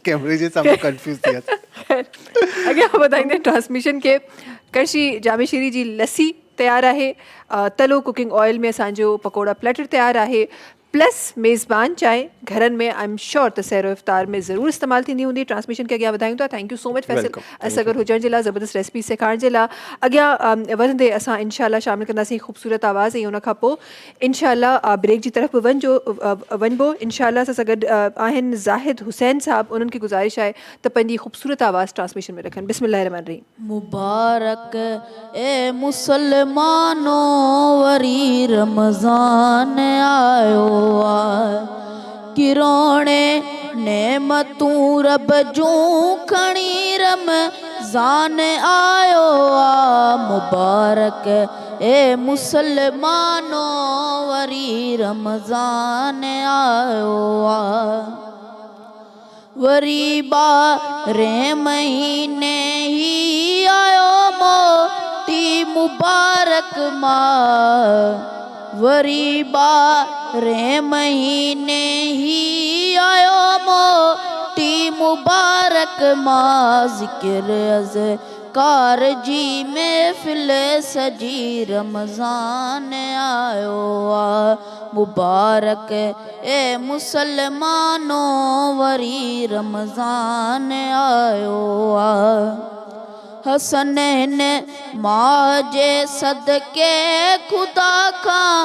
C: कैमरे जे साम्हूं कंफ्यूज़ थी वियासीं
B: अॻियां वधाईंदे ट्रांसमिशन खे कड़शी जामेशीरी जी लस्सी तयारु आहे तलो कुकिंग ऑयल में असांजो पकोड़ा प्लेटर तयारु आहे प्लस मेज़बान चांहि घरनि में आई एम श्योर त सैरो इफ़्तार में ज़रूरु इस्तेमालु थींदी हूंदी ट्रांसमिशन खे अॻियां वधायूं था thank you so much Faisal असां गॾु हुजण जे लाइ ज़बरदस्त रेसिपी सेखारण जे लाइ अॻियां वधंदे असां इनशाला शामिलु कंदासीं ख़ूबसूरत आवाज़ ऐं उनखां पोइ इनशाला ब्रेक जी तरफ़ वञिबो इनशाला सां गॾु आहिनि ज़ाहिद हुसैन साहब उन्हनि खे गुज़ारिश आहे त पंहिंजी ख़ूबसूरत आवाज़ ट्रांसमिशन में रखनि बिस्मिल्लाह रहमान रहीम
A: मुबारक ए मुसलमानो वरी रमज़ान आयो किरोणे नेमतूं रब जूं खणी रमज़ान आयो मुबारक ए मुसलमानो वरी रमज़ान आयो वरी 12 महीने ही आयो मोटी मुबारक मां वरी 12 महीने ही आयो मोटी मुबारक मां ज़िक्र अज़कार जी महफ़िल सजी रमज़ान आयो मुबारक ए मुसलमानो वरी रमज़ान आयो हसनैन मां जे सदके खुदा खां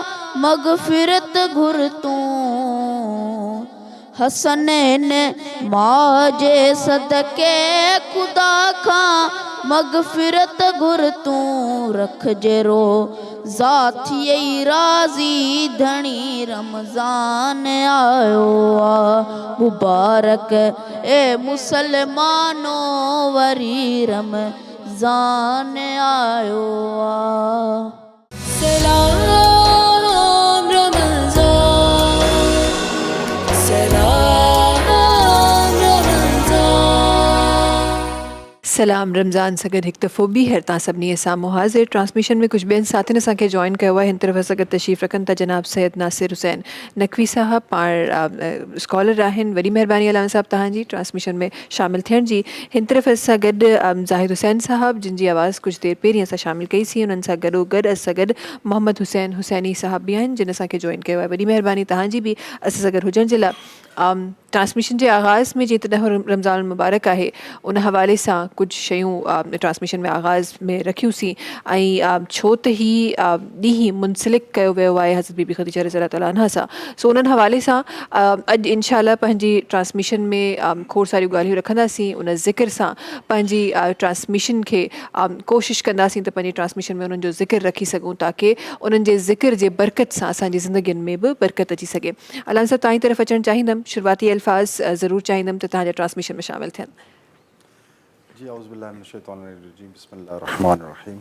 A: मग़फ़िरत घुर तूं हसनैन मां जे सदके खुदा खां मग़फ़िरत घुर तूं रख जहिड़ो ज़ाथी राज़ी धणी रमज़ान आयो मुबारक ए मुसलमानो वरी रमज़ान आयो सलाम रमज़ान सलाम
B: सलाम रमज़ान सगद हिक दफ़ो बि हर तव्हां सभिनी साम्हूं हाज़िर ट्रांसमिशन में कुझु ॿियनि साथियुनि असांखे जॉइन कयो आहे। हिन तरफ़ सगद तशरीफ़ रखनि था जनाब सैयद नासिर हुसैन नकवी साहब, पाण स्कॉलर आहिनि। वॾी महिरबानी अलामा साहब तव्हांजी ट्रांसमिशन में शामिल थियण जी। हिन तरफ़ असां गॾु ज़ाहिद हुसैन साहब, जिन जी आवाज़ कुझु देरि पहिरीं असां शामिल कईसीं। उन्हनि सां गॾोगॾु असां गॾु मोहम्मद हुसैन हुसैनी साहब बि आहिनि, जिन असांखे जॉइन कयो आहे। वॾी महिरबानी तव्हांजी बि असां सां गॾु हुजण जे लाइ। ट्रांसमिशन जे आगाज़ में जीअं त ॾह रमज़ान मुबारक आहे, उन हवाले सां कुझु शयूं ट्रांसमिशन में आगाज़ में रखियूंसीं ऐं छो त ही ॾींहुं मुंसलिक कयो वियो आहे हज़रत बीबी ख़दीजा रज़ियल्लाहु तआला अन्हा सां। सो उन्हनि हवाले सां अॼु इंशाअल्लाह पंहिंजी ट्रांसमिशन में खोड़ सारियूं ॻाल्हियूं रखंदासीं। उन ज़िक्र सां पंहिंजी ट्रांसमिशन खे कोशिशि कंदासीं त पंहिंजी ट्रांसमिशन में उन्हनि जो ज़िक्र रखी सघूं, ताकी उन्हनि जे ज़िक्र जे बरकत सां असांजी ज़िंदगियुनि में बि बरकत अची सघे। अलामा साहब तव्हांजी तरफ़ अचणु चाहींदमि, शुरूआती अल्फाज़ ज़रूरु चाहींदमि त तव्हांजे ट्रांसमिशन में शामिल थियनि।
D: जी औज़ुबिल्लाहिमिनश्शैतानिर्रजीम बिस्मिल्लाहिर्रहमानिर्रहीम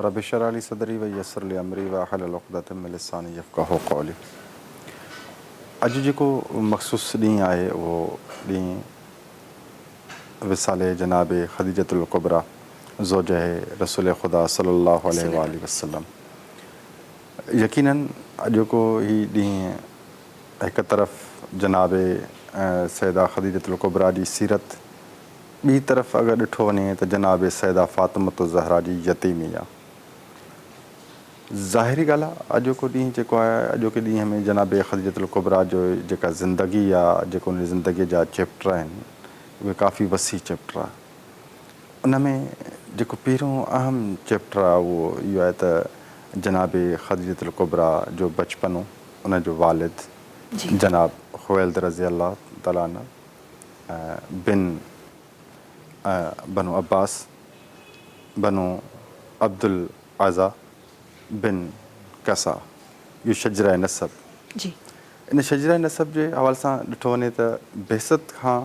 D: रब्बि इश्रह ली सदरी व यस्सिर ली अमरी वहलुल उक़दतम मिन लिसानी यफ़क़हू क़ौली। अॼु जेको मख़सूस ॾींहुं आहे उहो ॾींहुं विसाले जनाब ख़दीजतुल कुबरा ज़ौजे रसूल ख़ुदा सल्लल्लाहु अलैहि वसल्लम। यकीनन अॼोको ही ॾींहुं हिकु तरफ़ जनाब सैयदा ख़दीजतुल कुबरा जी सीरत, ॿी तरफ़ अगरि ॾिठो वञे त जनाब सैयदा फ़ातिमतुज़ ज़हरा जी यतीमी आहे। ज़ाहिरी ॻाल्हि आहे अॼोको ॾींहुं जेको आहे, अॼोके ॾींहं में जनाब ख़दीजतुल कुबरा जो जेका ज़िंदगी आहे, जेको उन ज़िंदगीअ जा चैप्टर आहिनि, उहे काफ़ी वसी चैप्टर आहे। उन में जेको पहिरियों अहम चैप्टर आहे उहो इहो आहे त जनाब ख़दीजतुल कुबरा जो बचपनो, उन जो वालिद जनाब खुवैलिद रज़ियल्लाहु तआला अन्हा बिन बनु अब्बास बनु अब्दुल आज़ा बिन कसा, इहो शजरा नसब।
B: जी,
D: इन शजरा नसब जे हवाले सां ॾिठो वञे त बेसत खां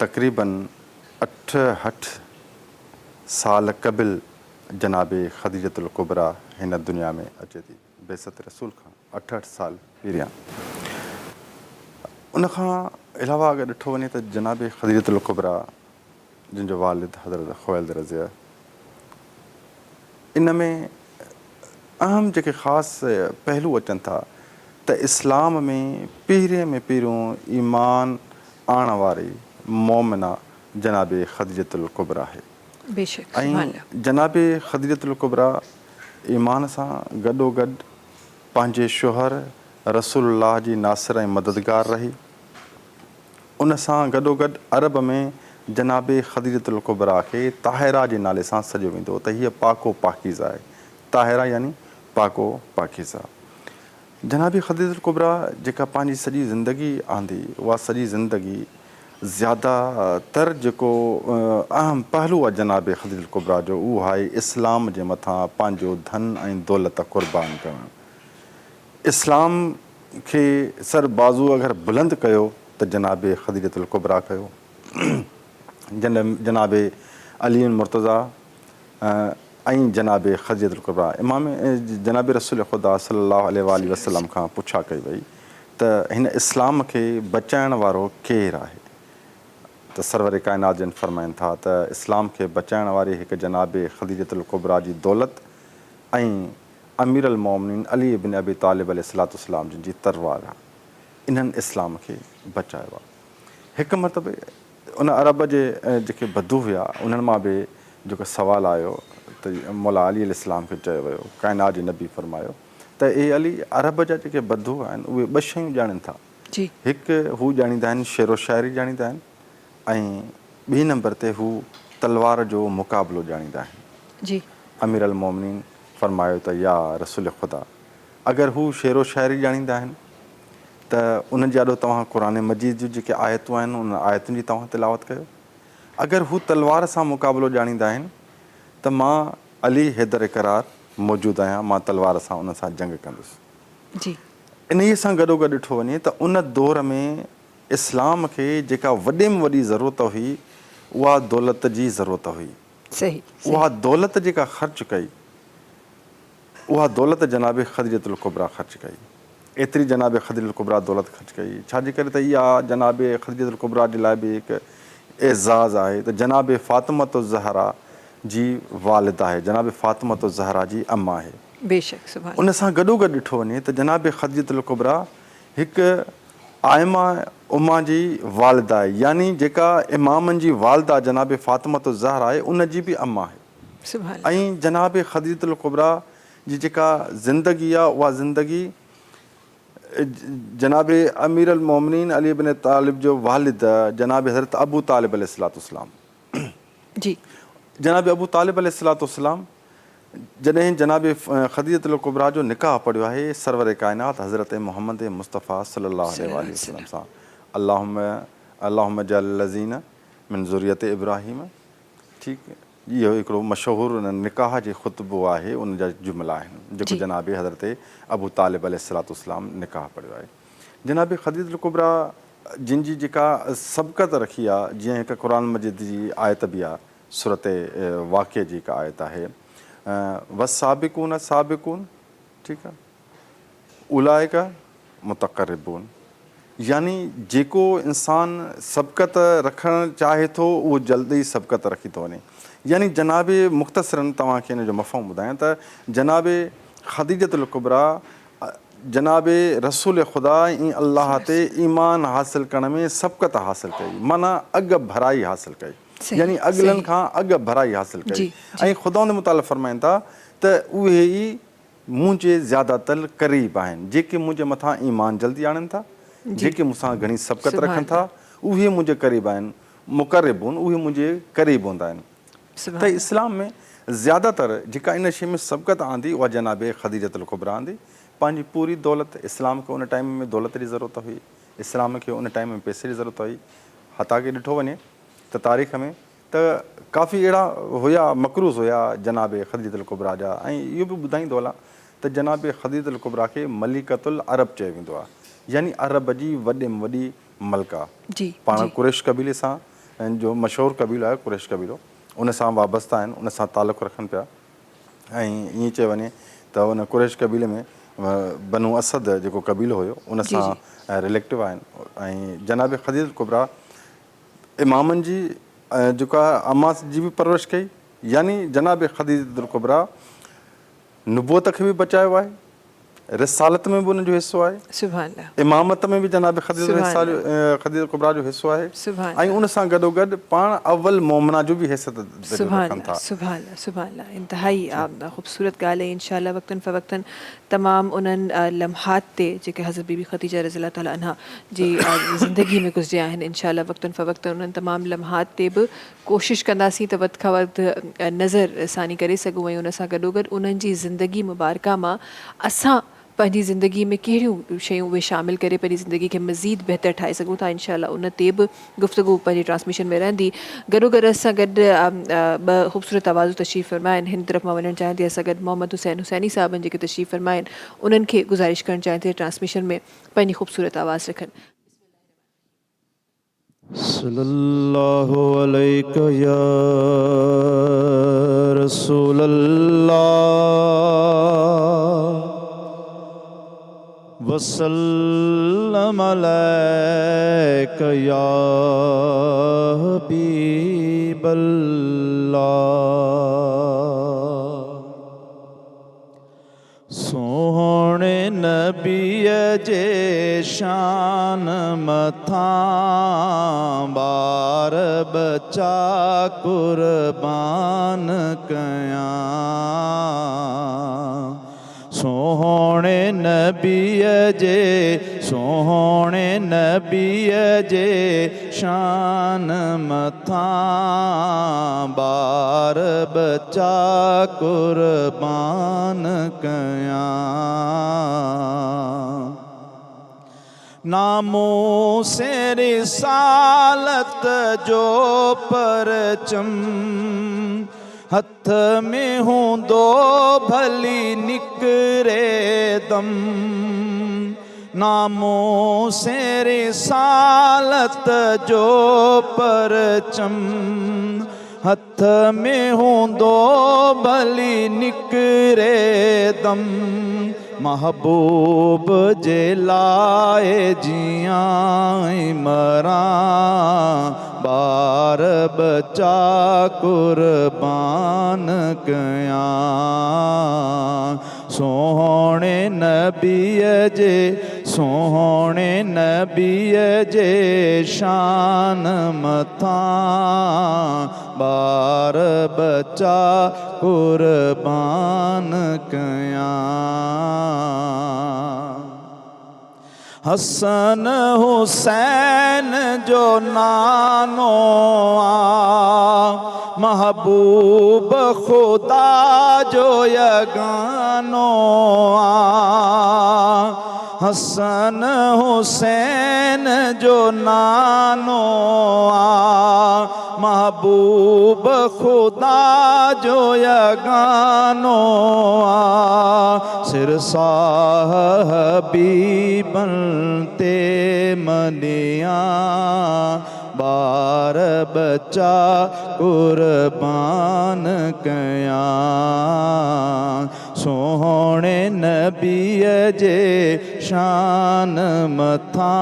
D: तक़रीबन 68 साल क़बिल जनाब ख़दीजतुल कुबरा हिन दुनिया में अचे थी। बेसत रसूल खां 68 साल पहिरियां। उन खां अलावा अगरि ॾिठो वञे त जनाब ख़दीजतुल कुबरा जिन जो वालिद हज़रत खुवैलिद रज़िया, इन में अहम जेके ख़ासि पहलू अचनि था त इस्लाम में पहिरियों ईमान आणण वारी मोमिना जनाब ख़दीजतुल कुबरा आहे।
B: बेशक।
D: ऐं जनाब ख़दीजतुल कुबरा ईमान सां गॾोगॾु पंहिंजे शोहर रसूलुल्लाह जी नासिर ऐं मददगार रही। उन सां गॾोगॾु अरब में जनाब ख़दीजतुल कुबरा खे ताहिरा जे नाले सां सॼो वेंदो त हीअ पाको पाकीज़ा आहे। ताहिरा यानी पाको पाकीज़ा। जनाब ख़दीजतुल कुबरा जेका पंहिंजी सॼी ज़िंदगी आंदी, उहा सॼी ज़िंदगी ज़्यादातर जेको अहम पहलू आहे जनाब ख़दीजतुल कुबरा जो, उहो आहे इस्लाम जे मथां पंहिंजो धन ऐं दौलत क़ुर्बान करणु। इस्लाम खे सर बाज़ू अगरि बुलंद कयो त जनाब ख़दीजतुल कुबरा कयो। जनाब अली मुर्तज़ा ऐं जनाब ख़दीजतुल कुबरा। इमाम जनाब रसूल ख़ुदा सल्लल्लाहु अलैहि वसल्लम खां पुछा कई वई त हिन इस्लाम खे बचाइण वारो केरु आहे? त सरवर काइनात जन फ़रमाइनि था त इस्लाम खे बचाइण वारी हिकु जनाब ख़दीजतुल कुबरा जी दौलत ऐं अमीर अल मोमिनीन अली इब्न अबी तालिब अलैहिस्सलाम जिन जी तलवार आहे। इन्हनि इस्लाम खे बचायो आहे। हिकु मतिलबु उन अरब जे जेके बदू हुआ, उन्हनि मां बि जेको सुवालु आयो त मौला अली अलैहिस्सलाम खे चयो वियो, काइनात जे नबी फ़रमायो त ए अली, अरब जा जेके बदू आहिनि उहे ॿ शयूं ॼाणनि था। हिकु हू ॼाणींदा आहिनि शेरो शाइरी ॼाणींदा आहिनि, ऐं ॿी नंबर ते हू तलवार जो मुक़ाबिलो ॼाणींदा आहिनि।
B: जी,
D: अमीर अल मोमिनीन फ़रमायो त या रसूल ख़ुदा, अगरि हू शेरो शाइरी ॼाणींदा आहिनि त उन्हनि जे ॾाढो तव्हां क़ुरान मजीद जूं जेके आयतूं आहिनि उन आयतुनि जी तव्हां तिलावत कयो। अगरि हू तलवार सां मुक़ाबिलो ॼाणींदा आहिनि त मां अली हैदर करार मौजूदु आहियां, मां तलवार सां उन सां जंग कंदुसि।
B: जी,
D: इन ई सां गॾोगॾु ॾिठो वञे त उन दौर में इस्लाम खे जेका वॾे में वॾी ज़रूरत हुई, उहा दौलत जी ज़रूरत हुई।
B: सही।
D: उहा दौलत जेका ख़र्च कई, उहा दौलत जनाब ख़दीजतुल कुबरा ख़र्च कई। एतिरी जनाब ख़दीजतुल कुबरा दौलत ख़र्च कई, छाजे करे त इहा जनाब ख़दीजतुल कुबरा जे लाइ बि हिकु एज़ाज़ आहे त जनाब फ़ातिमत ज़हरा जी वालिद आहे, जनाब फ़ातिमत ज़हरा जी अम्मा आहे।
B: बेशक सुभान
D: उन सां गॾोगॾु ॾिठो वञे त जनाब ख़दीजतुल कुबरा हिकु आइमा उमा जी वालिदा आहे, यानी जेका इमामनि जी वालिदा जनाब फ़ातिमत ज़हरा आहे उन जी बि अम्मा आहे।
B: सुभान
D: ऐं जनाब ख़दीजतुल कुबरा जी जेका ज़िंदगी आहे उहा ज़िंदगी जनाब अमीर अल मोमिनीन अली इब्न तालिब जो वालिद जनाब हज़रत अबू तालिब अलैहिस्सलाम
B: जी
D: जनाब अबू तालिब अलैहिस्सलाम जॾहिं जनाब ख़दीजतुल कुबरा जो निकाह पढ़ियो आहे सरवर काइनात हज़रत मोहम्मद मुस्तफ़ा सल्लल्लाहु अलैहि वसल्लम सां, अल्लाहुम्मा जअल लज़ीन मिन ज़ुर्रियत इब्राहीम, ठीकु, इहो हिकिड़ो मशहूरु निकाह जे ख़ुतबो आहे, उन जा जुमिला आहिनि जेको जनाब हज़रत अबू तालिब अलैहिस्सलाम निकाह पढ़ियो आहे। जनाब ख़दीजतुल कुबरा जिन जी जेका सबक़त रखी आहे, जीअं हिकु क़ुर मजीद जी आयत बि आहे, सूरत वाक़िए जी हिकु आयत आहे, वसाबिकून साबिकून, ठीकु आहे, उलाइका मुतक़र्रिबून, यानी जेको इंसानु सबक़त रखणु चाहे थो उहो जल्दी सबक़त रखी थो वञे। यानी जनाब मुख़्तसरन तव्हांखे हिन जो मफ़हूम ॿुधायां त जनाब ख़दीजतुल कुबरा जनाब रसूल ख़ुदा ऐं अल्लाह ते ईमान हासिलु करण में सबक़त हासिलु कई, माना अॻु भराई हासिलु कई, यानी अॻिलनि खां अॻु भराई हासिलु कई। ऐं ख़ुदा मुताला फ़रमाइनि था त उहे ई मुंहिंजे ज़्यादातर क़रीब आहिनि, जेके मुंहिंजे मथां ईमान जल्दी आणनि था, जेके मूंसां घणी सबक़त रखनि था, उहे मुंहिंजे क़रीब आहिनि, मुक़र्रिबून उहे मुंहिंजे क़रीब हूंदा आहिनि। त इस्लाम में ज़्यादातर जेका इन शइ में सबक़त आंदी उहा जनाब ख़दीजतुल कुबरा आंदी। पंहिंजी पूरी दौलत, इस्लाम खे उन टाइम में दौलत जी ज़रूरत हुई, इस्लाम खे उन टाइम में पैसे जी ज़रूरत हुई, हता की ॾिठो वञे त तारीख़ में त काफ़ी अहिड़ा हुया मक़रूज़ हुया जनाब ख़दीजतुल कुबरा जा। ऐं इहो बि ॿुधाईंदो हलां त जनाब ख़दीजतुल कुबरा खे मलिकतुल अरब चयो वेंदो आहे, यानी अरब जी वॾे में वॾी मलिका। पाण कुरैश कबीले सां जो मशहूरु कबीलो आहे कुरैश कबीलो, उन सां वाबस्ता आहिनि, उन सां तालुक़ु रखनि पिया। ऐं ईअं चयो वञे त उन कुरैश कबीले में बनु असद जेको कबीलो हुयो उन सां रिलेटिव आहिनि। ऐं जनाब ख़दीजतुल कुबरा इमामनि जी जेका अम्मा जी बि परवरिश कई, यानी जनाब ख़दीजतुल कुबरा नुबूवत खे बि बचायो आहे, रिसालत में बि उनजो हिसो आहे, इमामत में बि जनाब ख़दीजतुल कुबरा जो हिसो आहे, ऐं उन सां गॾोगॾु पाण अव्वल मोमिना जो बि हैसियत रखनि था।
B: सुभान इंतहाई ख़ूबसूरत ॻाल्हि आहे। इंशाअल्लाह वक़्तन फ़वक़्तन तमामु उन्हनि लम्हात ते जेके हज़रत बीबी ख़दीजा रज़ियल्लाहु तआला अन्हा जी ज़िंदगी में गुज़रिया आहिनि, इंशाअल्लाह वक़्तन फ़वक़्तन उन्हनि तमामु लम्हात ते बि कोशिशि कंदासीं त वधि खां वधि नज़र सानी करे सघूं, ऐं उन सां गॾोगॾु उन्हनि जी ज़िंदगी मुबारका मां असां पंहिंजी ज़िंदगी में कहिड़ियूं शयूं उहे शामिलु करे पंहिंजी ज़िंदगी खे मज़ीद बहितर ठाहे सघूं था। इंशाअल्लाह उन ते बि गुफ़्तगू पंहिंजी ट्रांसमिशन में रहंदी। गॾोगॾु असां गॾु ॿ ख़ूबसूरत आवाज़ूं तशरीफ़ फ़रमा आहिनि। हिन तरफ़ मां वञणु चाहियां थी असां गॾु मोहम्मद हुसैन हुसैनी साहिबनि जेके तशरीफ़ फ़रमा आहिनि, उन्हनि खे गुज़ारिश करणु चाहियां थी ट्रांसमिशन में पंहिंजी ख़ूबसूरत आवाज़ रखनि।
E: सल्लल्लाहु अलैका या रसूलल्लाह वसल्लम अलैका या हबीबल्लाह। सोहणे नबीअ जे शान मथां ॿार बचा कुर्बान कयां। सोहणे नबीअ जे शान मथां ॿार बचा कुर्बान कयां। नामूसे रिसालत जो परचम हथ में हूंदो भली निकिरे दम। नामूसे रिसालत जो परचम हथ में हूंदो भली निकिरे दम। महबूब जे लाइ जियां मरां बार बच्चा कुर्बान कयां सोहणे नबीअ जे सोहणे नबीअ जे शान मथां बार बच्चा कुर्बान कयां हसन हुसैन जो नानो आ महबूब खुदा जो यगानो आ हसन हुसैन जो नानो आ महबूब खुदा जो यगानो आ सिर साहबी बनते मनिया बार बच्चा कुर्बान कयां सोहणे नबीअ जे शान मथां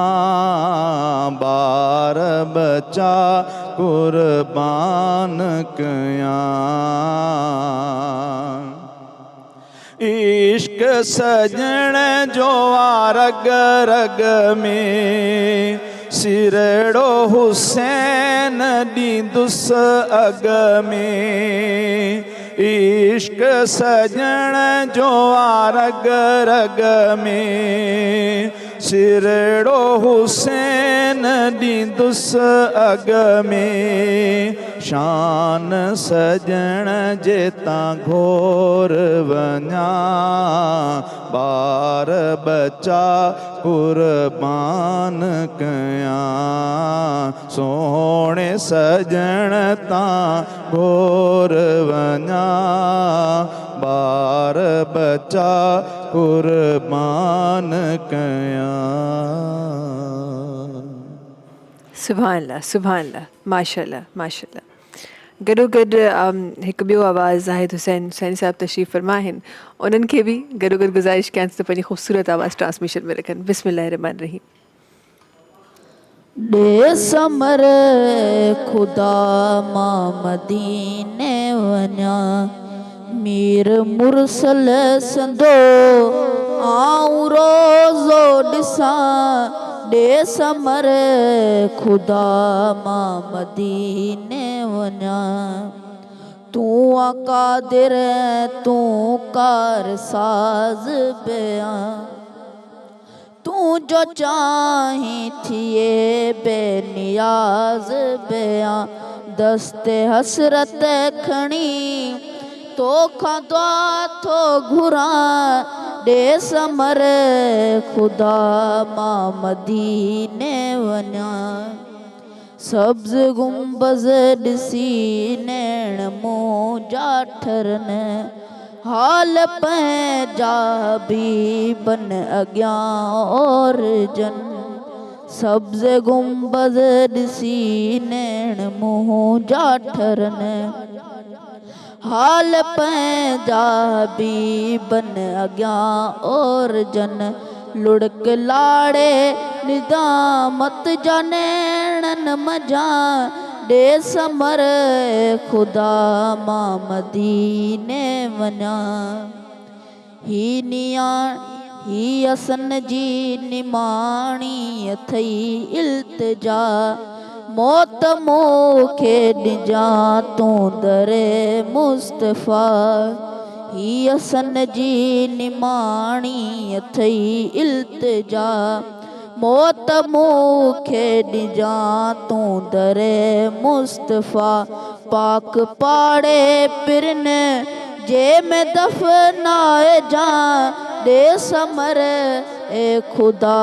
E: बार बच्चा कुर्बान कयां इश्क सजण जो आ रग रग में सिरड़ो हुसैन ॾींदुस अग में इश्क सजण जो आ रग रग में सिरड़ो हुसैन ॾींदुस अग में शान सजण जे तां घोर वञा बार बच्चा कुर्बान कयां सोहणे सजण तां घोर वञा बार बच्चा कुर्बान कयां
B: सुभान अल्लाह माशाल्लाह माशाल्लाह गॾो गॾु हिकु ॿियो आवाज़ु ज़ाहिद हुसैन हुसैनी साहिबु तशरीफ़ फरमा आहिनि उन्हनि खे बि गॾो गॾु गुज़ारिश कयां त पंहिंजी ख़ूबसूरत आवाज़ु ट्रांसमिशन में रखनि बिस्मिल्लाह रहमान रहीम
A: ॾे समर खुदा मां मदीने वञा मीर मुरसल संदो आऊं रोज़ो ॾिसां ॾे समर खुदा मां मदीने वञा तूं आ कादिर तूं कार साज़ बयां तूं जो चाहीं थिए बेनियाज़ बयां दस्ते हसरत खणी तोखां दुआ थो घुरां ॾे समर खुदा मां मदीने वञा सब्ज़ गुंबज़ ॾिसी नैण मुंहिंजा ठरनि हाल पंहिंजा बि बन अॻियां और जन सब्ज़ गुंबज़ ॾिसी नैण मुंहिंजा ठरनि हाल पंहिंजा बि बन अॻियां और जन लुड़क लाड़े निदामत जा नैणन मजा ॾे समर खुदा मां मदीने वञा ही नियाण ही असन जी निमाणी अथई इल्तिजा मौत मूंखे ॾिजां तूं दरे मुस्तफ़ा ही असन जी निमाणी अथई इल्तिजा मौत मूंखे ॾिजां तूं दरे मुस्तफ़ा पाक पाड़े पिरन जे में दफ़नाए जा ॾे समर ए खुदा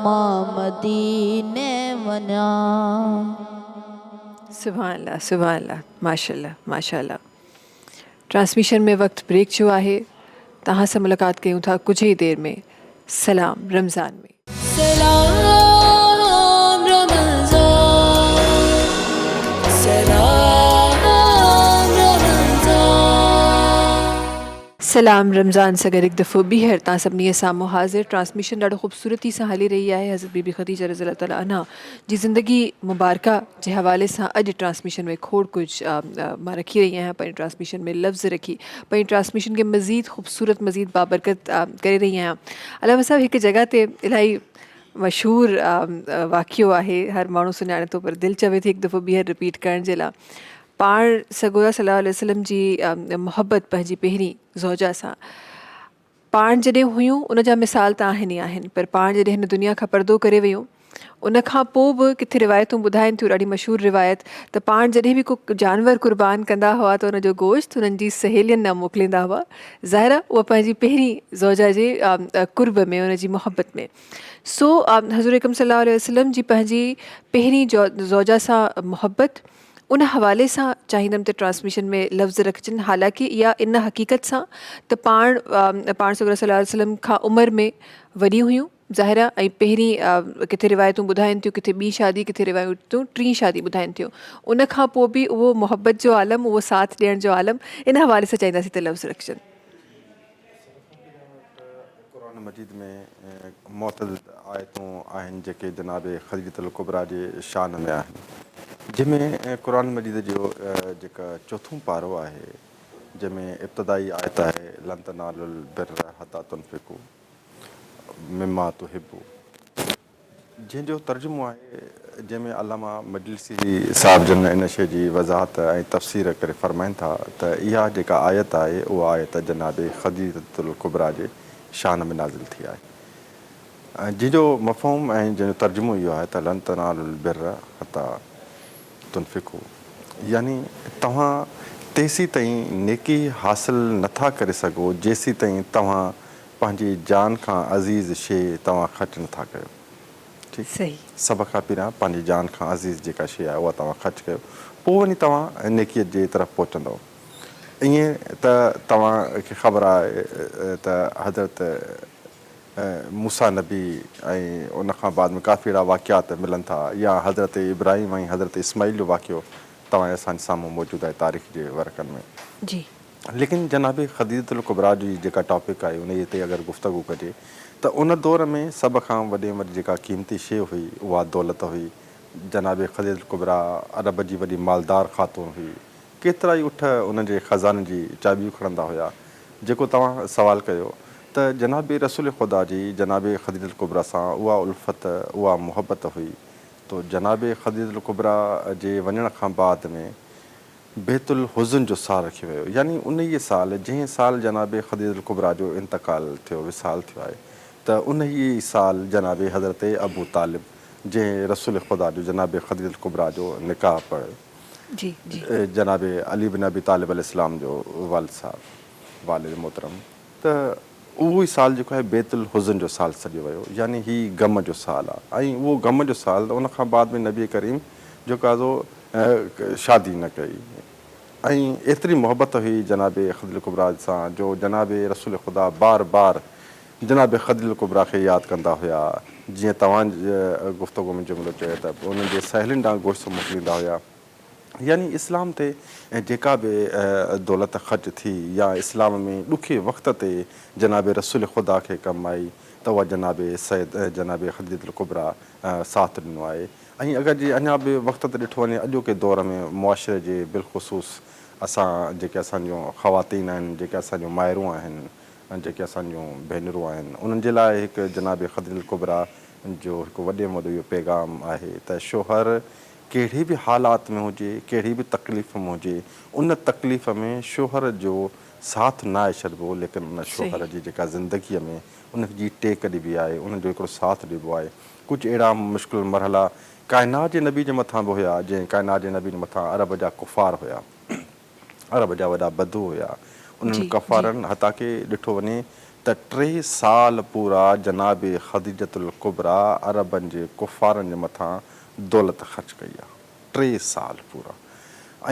A: मां मदीने वञा
B: सुभान अल्लाह माशाल्लाह माशाल्लाह ट्रांसमिशन में वक्त ब्रेक जो आहे तव्हां सां मुलाक़ात कयूं था कुछ ही देर में सलाम रमज़ान में
F: सलाम रमज़ान सलाम रमज़ान
B: सलाम रमज़ान सां गॾु हिकु दफ़ो ॿीहर तव्हां सभिनी साम्हूं हाज़िर। ट्रांसमिशन ॾाढो ख़ूबसूरती सां हली रही आहे। हज़रत बीबी ख़दीजा रज़ी अल्लाह ताला अन्हा जी ज़िंदगी मुबारका जे हवाले सां अॼु ट्रांसमिशन में खोड़ कुझु मां रखी रही आहियां। पंहिंजी ट्रांसमिशन में लफ़्ज़ रखी पंहिंजी ट्रांसमिशन खे मज़ीद ख़ूबसूरत मज़ीद बाबरकत करे रही आहियां। अलामा साहिबु हिकु जॻह ते इलाही मशहूरु वाक़ियो आहे, हर माण्हू सुञाणे थो, पर दिलि चवे थी हिकु दफ़ो ॿीहर रिपीट करण जे लाइ। पाण सगोरा सल्लल्लाहु अलैहि वसल्लम जी मुहबत पंहिंजी पहिरीं ज़ौजा सां पाण जॾहिं हुयूं उन जा मिसाल त आहिनि ई आहिनि, पर पाण जॾहिं हिन दुनिया खां परदो करे वियूं उन खां पोइ बि किथे रिवायतूं ॿुधाइनि थियूं, ॾाढी मशहूरु रिवायत, त पाण जॾहिं बि को जानवर क़ुर्बान कंदा हुआ त उनजो गोश्त हुननि जी सहेलियुनि न मोकिलींदा हुआ। ज़ाहिर उहा पंहिंजी पहिरीं ज़ौजा जे कुर्ब में, उनजी मुहबत में। सो हज़ूर अकरम सल्लल्लाहु अलैहि वसल्लम जी पंहिंजी पहिरीं ज़ौजा सां मुहबत, उन हवाले सां चाहींदमि त ट्रांसमिशन में लफ़्ज़ रखजनि। हालांकि इहा इन हक़ीक़त सां त पाण सगोरा सल्लल्लाहु अलैहि वसल्लम खां उमिरि में वॾी हुयूं ज़ाहिर, ऐं पहिरीं किथे रिवायतूं ॿुधाइनि थियूं, किथे ॿी शादी, किथे रिवायतूं टीं शादी ॿुधाइनि थियूं। उन खां पोइ बि उहो मुहबत जो आलम, उहो साथ ॾियण जो आलम, इन हवाले सां चाहींदासीं त लफ़्ज़ रखजनि।
D: क़ुरान मजीद में मुतअद्दिद आयतूं आहिनि जेके जनाब ख़दीजतुल कुबरा जे शान में आहिनि, जंहिंमें क़ुरान मजीद जो जेका चोथों पारो आहे, जंहिंमें इब्तिदाई आयत आहे लन तनालुल बिर्र हत्ता तुनफ़िक़ू मिम्मा तुहिब्बू, जंहिंजो तर्जुमो आहे, जंहिंमें अल्लामा मजलिसी साहिब जन इन शइ जी वज़ाहत ऐं तफ़सीर करे फ़रमाइनि था त इहा जेका आयत आहे उहा आयत जनाब ख़दीजतुल कुबरा जे शान में नाज़िल थी आहे, जंहिंजो मफ़हूम ऐं जंहिंजो तर्जुमो इहो आहे त लन तनालुल बिर्र हत्ता तुनफ़िक़ू, यानी तव्हां तेसी ताईं नेकी हासिल नथा करे सघो जेसी ताईं तव्हां पंहिंजी जान खां अज़ीज़ शइ तव्हां ख़र्च नथा कयो। ठीकु,
B: सही,
D: सभ खां पहिरियां पंहिंजी जान खां अज़ीज़ जेका शइ आहे उहा तव्हां ख़र्च कयो, पोइ वञी तव्हां नेकीअ जे तरफ़ पहुचंदव। ईअं त तव्हांखे ख़बर आहे त हज़रत मूसा नबी ऐं उन खां बाद में काफ़ी अहिड़ा वाक़ियात मिलनि था, या हज़रत इब्राहिम ऐं हज़रत इस्माईल जो वाक़ियो तव्हांजे असांजे साम्हूं मौजूदु आहे तारीख़ जे वर्कनि में।
B: जी,
D: लेकिन जनाब ख़दीजतुल कुबरा जी जेका टॉपिक आहे उन ते अगरि गुफ़्तगू कजे त उन दौर में सभ खां वॾे में जेका क़ीमती शइ हुई उहा दौलत हुई। जनाब ख़दीजतुल कुबरा अरब जी वॾी मालदार ख़ातून हुई, केतिरा ई उठ उन जे ख़ज़ाने जी चाबियूं खणंदा हुआ। जेको तव्हां सवाल कयो त जनाब रसूल ख़ुदा जी जनाब ख़दीजतुल कुबरा सां उहा उल्फ़त, उहा मुहबत हुई, तो जनाब ख़दीजतुल कुबरा जे वञण खां बाद में बैतुल हुज़न जो साल रखियो वियो, यानी उन ई साल जंहिं साल जनाब ख़दीजतुल कुबरा जो इंतकाल थियो, विसाल थियो आहे, त उन ई साल जनाब हज़रत अबू तालिब जंहिं रसूल ख़ुदा जो जनाब ख़दीजतुल कुबरा जो निकाह पढ़ियो,
B: जी, जी,
D: जनाब अली बिन अबी तालिब अलैहिस्सलाम जो वालिद साहब वालिद मोहतरम, त उहो ई साल जेको आहे बैतुल हुज़न जो साल सॾियो वियो, यानी ही ग़म जो साल आहे। ऐं उहो ग़म जो साल उन खां बाद में नबी करीम जेको आहे शादी न कई, ऐं एतिरी मुहबत हुई जनाब ख़दीजतुल कुबरा सां जो जनाब रसूल ख़ुदा बार बार जनाब ख़दीजतुल कुबरा खे यादि कंदा हुआ। जीअं तव्हांजे गुफ़्तगू में जुमिलो चयो त उन्हनि जे सहेलियुनि ॾांहुं गोश्त मोकिलींदा हुआ। यानी इस्लाम ते जेका बि दौलत ख़र्च थी या इस्लाम में ॾुखे वक़्त ते जनाब रसूल ख़ुदा खे कमु आई त उहा जनाब जनाब ख़दीजतुल कुबरा साथ ॾिनो आहे। ऐं अगरि जे अञा बि वक़्त ते ॾिठो वञे अॼोके दौर में मुआशिरे जे बिलख़ुसूस असां जेके असांजूं ख़वातीन आहिनि, जेके असांजूं माइरूं आहिनि, जेके असांजूं भेनरूं आहिनि, उन्हनि जे लाइ हिकु जनाब ख़दीजतुल कुबरा जो हिकु वॾे में वॾो इहो पैगाम आहे त शोहर कहिड़ी बि हालात में हुजे, कहिड़ी बि तकलीफ़ में हुजे, उन तकलीफ़ में शोहर जो साथ न आहे छॾिबो, लेकिन उन शोहर जी जेका ज़िंदगीअ में उनजी टेक ॾिबी आहे, उनजो हिकिड़ो साथ ॾिबो आहे। कुझु अहिड़ा मुश्किल मरहला काइनात जे नबी जे मथां बि हुया, जंहिं काइनात जे नबी जे मथां अरब जा कुफ़ार हुया, अरब जा वॾा बदू हुया, उन्हनि कफ़ारनि हता की ॾिठो वञे त 3 साल पूरा जनाब ख़दीजतुल कुबरा अरबनि जे कुफ़ारनि जे मथां दौलत ख़र्च कई आहे, 3 साल पूरा।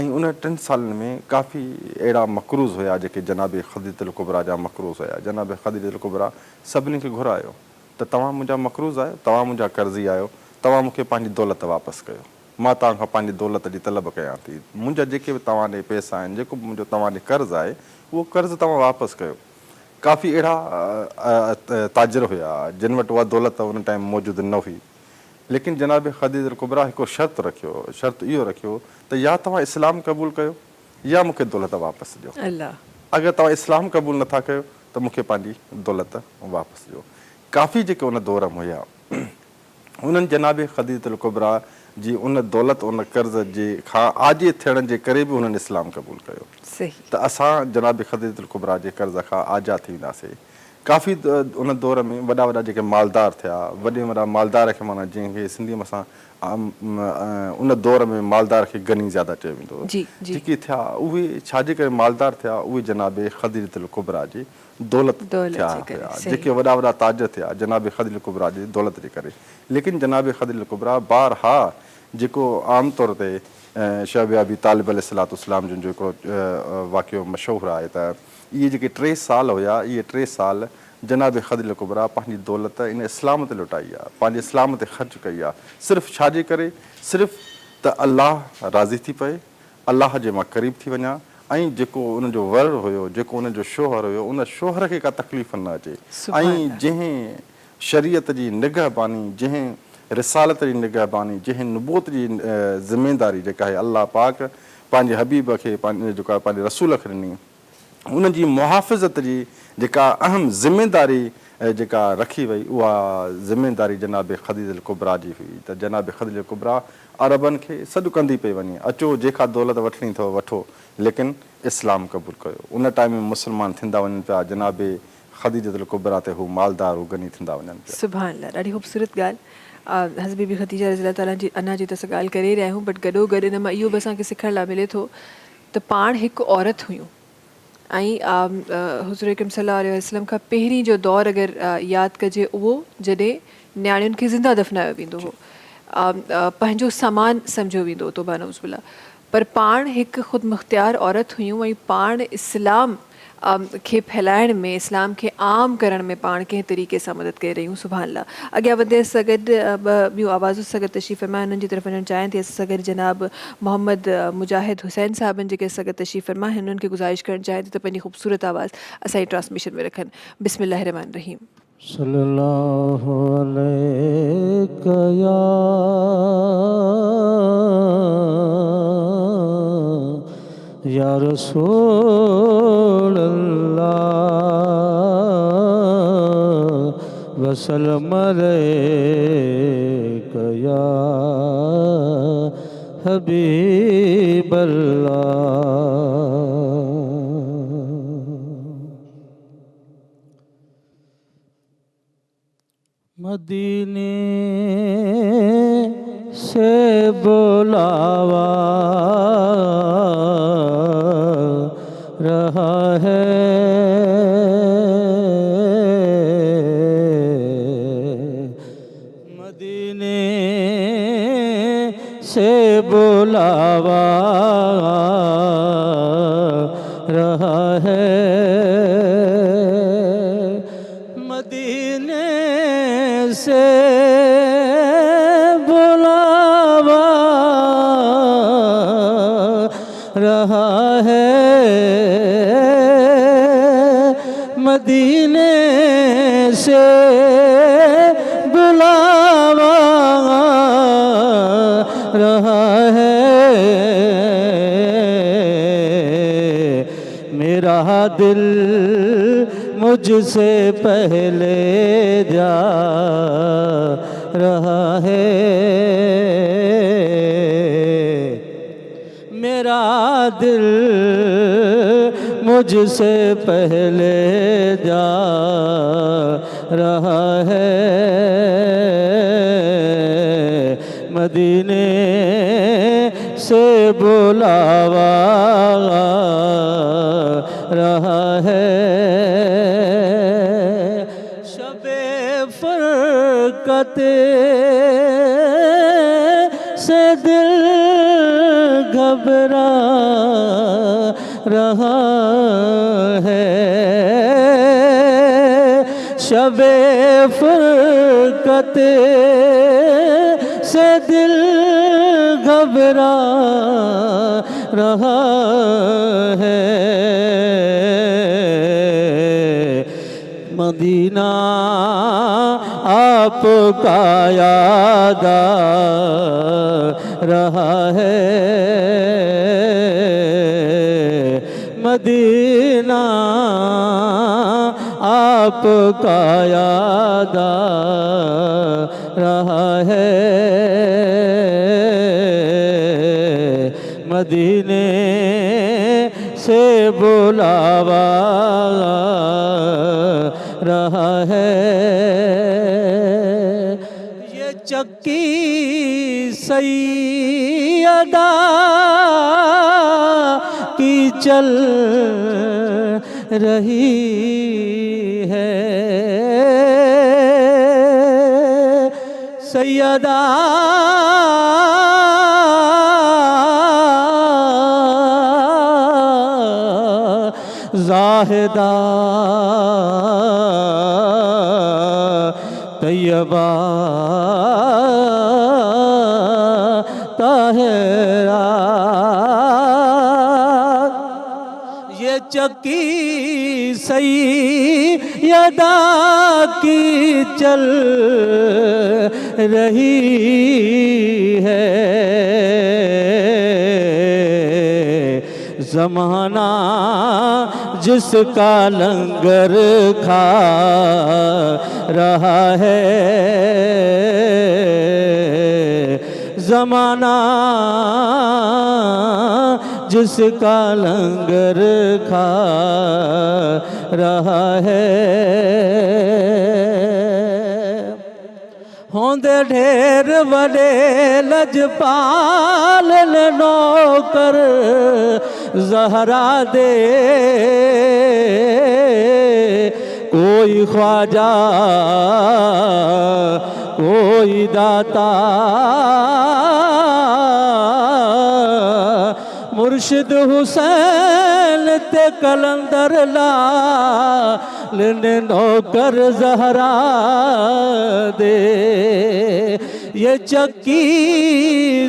D: ऐं उन 3 सालनि में काफ़ी अहिड़ा मक़रूज़ हुया जेके जनाब ख़दीजतुल कुबरा जा मक़रूज़ हुया। जनाब ख़दीजतुल कुबरा सभिनी खे घुरायो त तव्हां मुंहिंजा मक़रूज़ आहियो, तव्हां मुंहिंजा कर्ज़ी आहियो, तव्हां मूंखे पंहिंजी दौलत वापसि कयो, मां तव्हांखां पंहिंजी दौलत जी तलब कयां थी, मुंहिंजा जेके बि तव्हां ॾे पैसा आहिनि, जेको बि मुंहिंजो तव्हां ॾे कर्ज़ु आहे उहो कर्ज़ु तव्हां वापसि कयो। काफ़ी अहिड़ा ताजिर हुया जिन वटि उहा दौलत उन टाइम मौजूदु न हुई, लेकिन जनाब ख़दीजतुल कुबरा हिकु शर्त इहो रखियो त या तव्हां इस्लाम क़बूल कयो या मूंखे दौलत वापसि ॾियो।
B: अल्लाह।
D: अगरि तव्हां इस्लाम क़बूल नथा कयो त मूंखे पंहिंजी दौलत वापसि ॾियो। काफ़ी जेके उन दौर में हुया उन्हनि जनाब ख़दीजतुल कुबरा जी उन दौलत उन कर्ज़ जे खां आजी थियण जे करे बि उन्हनि इस्लाम क़बूल कयो।
B: सही।
D: त असां जनाब ख़दीजतुल कुबरा जे कर्ज़ खां आज़ादु थी वेंदासीं। काफ़ी उन दौर में वॾा वॾा जेके मालदार थिया, वॾे वॾा मालदार खे माना जंहिंखे सिंधीअ में असां उन दौर में मालदार खे गनी ज़्यादा चयो वेंदो हो, जेके थिया उहे छाजे करे मालदार थिया, उहे जनाब ख़दीजतुल कुबरा जी दौलत थिया हुया। जेके वॾा वॾा ताज थिया जनाब ख़दीजतुल कुबरा जी दौलत जे करे। लेकिन जनाब ख़दीजतुल कुबरा बारहा जेको आम तौर ते शहब अबी तालिब अलैहिस्सलाम जो जेको वाक़ियो मशहूरु आहे त इहे जेके 3 साल हुया, इहे 3 साल जनाब ख़दीजतुल कुबरा पंहिंजी दौलत इन इस्लाम ते लुटाई आहे, पंहिंजे इस्लाम ते ख़र्च कई आहे। सिर्फ़ु छाजे करे? सिर्फ़ु त अलाह राज़ी थी पए, अलाह जे मां क़रीब थी वञा, ऐं जेको उनजो वर हुयो, जेको उनजो शोहर हुयो, उन शोहर खे का तकलीफ़ न अचे, ऐं जंहिं शरीयत जी निगहबानी, जंहिं रिसालत जी निगहबानी, जंहिं नबूत जी ज़िमेदारी जेका आहे अलाह पाक पंहिंजे हबीब खे जेका पंहिंजे रसूल खे ॾिनी, उन जी मुहाफ़िज़त जी जेका अहम ज़िमेदारी जेका रखी वई, उहा ज़िमेदारी जनाब ख़दीजतुल कुबरा जी हुई। त जनाब ख़दीजतुल कुबरा अरबनि खे सॾु कंदी पई वञे, अचो जेका दौलत वठणी अथव वठो, लेकिन इस्लाम क़बूल कयो। उन टाइम में मुस्लमान थींदा वञनि पिया, जनाब ख़दीजतुल कुबरा ते हू मालदार, हू गनी थींदा वञनि पिया।
B: सुभान अल्लाह, ॾाढी ख़ूबसूरत ॻाल्हि। हज़रत बीबी ख़दीजा रज़ी अल्लाह ताला जी अना जी त असां ॻाल्हि करे रहिया आहियूं, बट गॾोगॾु इन मां इहो बि असांखे सिखण लाइ मिले थो त पाण हिकु औरत हुयूं, ऐं हुज़ूर अकरम सल्लल्लाहु अलैहि वसल्लम खां पहिरीं जो दौरु अगरि यादि कजे उहो जॾहिं न्याणियुनि खे ज़िंदा दफ़नायो वेंदो हो, पंहिंजो सामान सम्झो वेंदो हो, तौबा नऊज़ बिल्लाह। पर पाण हिकु ख़ुदि मुख़्तियार औरत हुयूं, ऐं पाण इस्लाम खे फैलाइण में, इस्लाम खे आम करण में पाण कंहिं तरीक़े सां मदद करे रहियूं। सुभान अल्लाह। अॻियां वधे सां गॾु ॿियूं आवाज़ूं सां गॾु तशरीफ़ फरमा, हुननि जी तरफ़ वञणु चाहियां थी। असां सां गॾु जनाब मोहम्मद मुजाहिद हुसैन साहिबनि जेके असां गॾु तशरीफ़ फरमा, हुननि खे गुज़ारिश करणु चाहियां थी त पंहिंजी ख़ूबसूरत आवाज़ असांजी ट्रांसमिशन में रखनि। बिस्मिल्लाह रहमान रहीम।
E: सल्लल्लाहु अलैका या रसूल अल्लाह वसल्लम अलैका या हबीब अल्लाह। मदीने से बुलावा रहा है, मदीने से बुलावा रहा है, मदीने से बुलावा रहा है, मदीने से बुलावा रहा है, मेरा दिल मुझसे पहले जा रहा है, मेरा दिल मुझसे पहले जा रहा है, मदीने से बुलावा रहा है, शबे फरकते से दिल घबरा रहा है, शबे फरकते से दिल घबरा रहा है, मदीना आपका याद आ रहा है, मदीना आपका याद आ रहा है, मदीने से बुलावा रहा है। ये चक्की सैयदा की चल रही है, सैयदा ज़ाहिदा तैयबा ताहिरा, ये चक्की सैयदा की चल रही है, ज़माना जिसका लंगर खा रहा है, ज़माना जिसका लंगर खा रहा है। होंदे ढेर वडे लजपाल नौकर ज़हरा दे, कोई ख्वाजा कोई दाता, मुर्शिद हुसैन ते कलंदर लाल ने नौकर ज़हरा दे, ये चक्की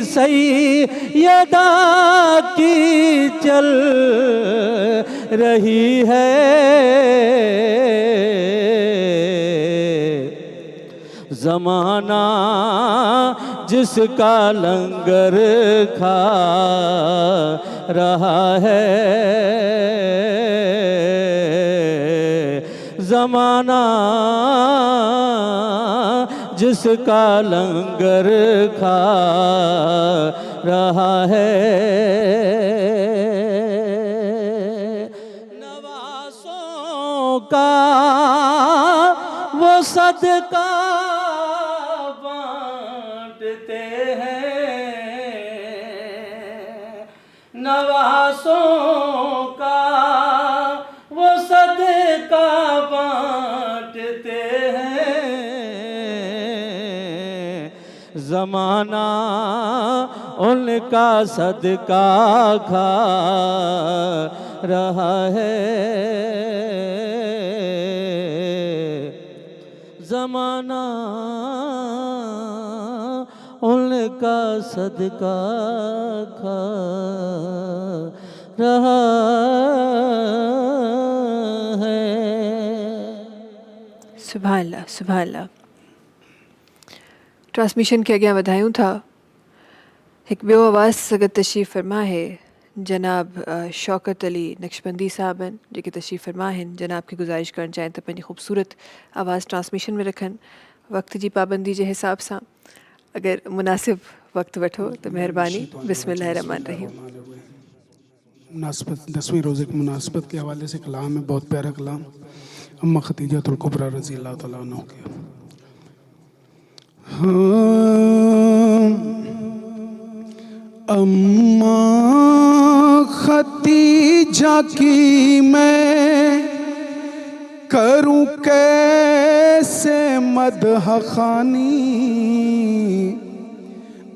E: सैयदा की चल रही है, ज़माना जिसका लंगर खा रहा है, ज़माना जिसका लंगर खा रहा है। नवासों का वो सदका बांटते हैं, नवासों का वो सदका बांटते हैं, ज़माना उनका सदका खा रहा है, ज़माना उनका सदका खा रहा है।
B: सुभान अल्लाह, सुभान अल्लाह। ट्रांसमिशन के अॻियां वधायूं था। हिकु ॿियो आवाज़ सगत तशरीफ़ फरमा है जनाब शौकत अली नक्शबंदी साहब आहिनि, जेके तशरीफ़ फरमा आहिनि। जनाब खे गुज़ारिश करणु चाहिनि त पंहिंजी ख़ूबसूरत आवाज़ ट्रांसमिशन में रखनि, वक्त जी पाबंदी जे हिसाब सां। अगर मुनासिब वक्त वठो तो मेहरबानी। बिस्मिल्लाहिर्रहमानिर्रहीम।
F: मुनासिबत 10वीं रोज़े की मुनासिबत के हवाले से कलाम है, बहुत प्यारा कलाम, अम्मा खदीजतुल कुबरा रज़ी अल्लाह तआला अन्हा के। अम्मा खदीजा की मैं करूं कैसे मदह खानी,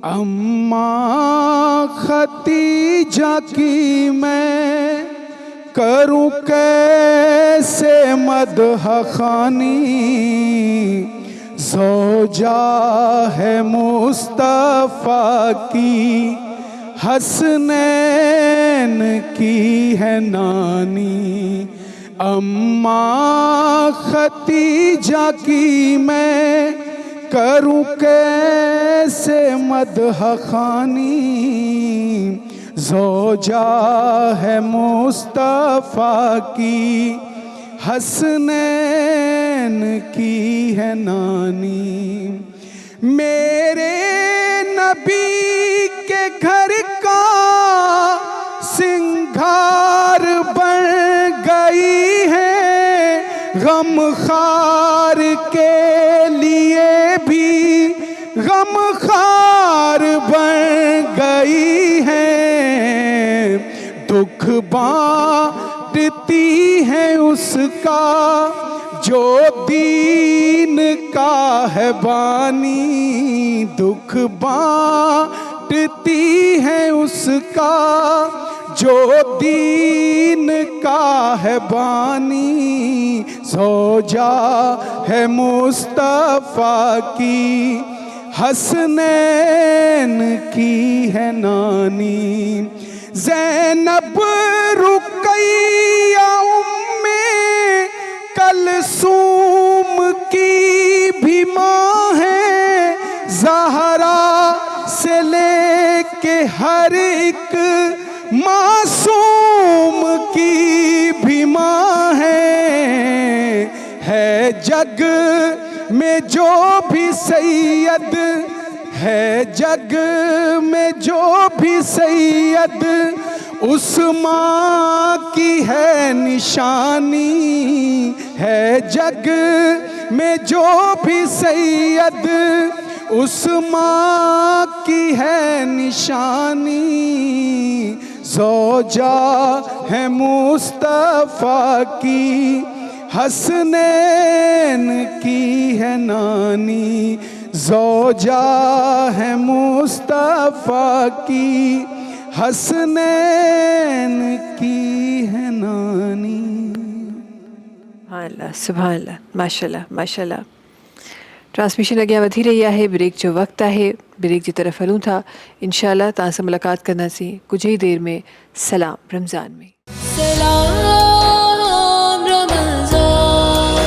F: अम्मा खदीजा की मैं करूं कैसे मदह खानी, ज़ौजा है मुस्तफ़ा की हसनैन की है नानी, अम्मा खतीजा की मैं करूं कैसे मदह खानी, ज़ौजा है मुस्तफ़ा की हसनैन की है नानी। मेरे नबी के घर का सिंगार बन गई है, गमखार के लिए भी गमखार बन गई है। दुख बांटती है उसका जो दीन का है बानी, दुख बांटती है उसका जो दीन का है बानी। ज़ौजा है मुस्तफ़ा की हसनैन की है नानी। ज़ैनब रुक़ैया उम्मे कलसूम की भी माँ है, ज़हरा से लेके हर एक मासूम की भी माँ है जग में जो भी सैयद, है जग में जो भी सैयद, उस माँ की है निशानी। है जग में जो भी सैयद, उस माँ की है निशानी। ज़ौजा है मुस्तफ़ा की हसनैन की है नानी। ज़ौजा है मुस्तफ़ा की हसनैन की है नानी।
B: सुभान अल्लाह, माशाल्लाह माशाल्लाह। ट्रांसमिशन अॻियां वधी रही आहे। ब्रेक जो वक़्तु आहे, ब्रेक जी तरफ़ हलूं था। इंशाअल्लाह तव्हां सां मुलाक़ात कंदासीं कुझु ई देरि में सलाम रमज़ान में।
G: सलाम रमज़ान,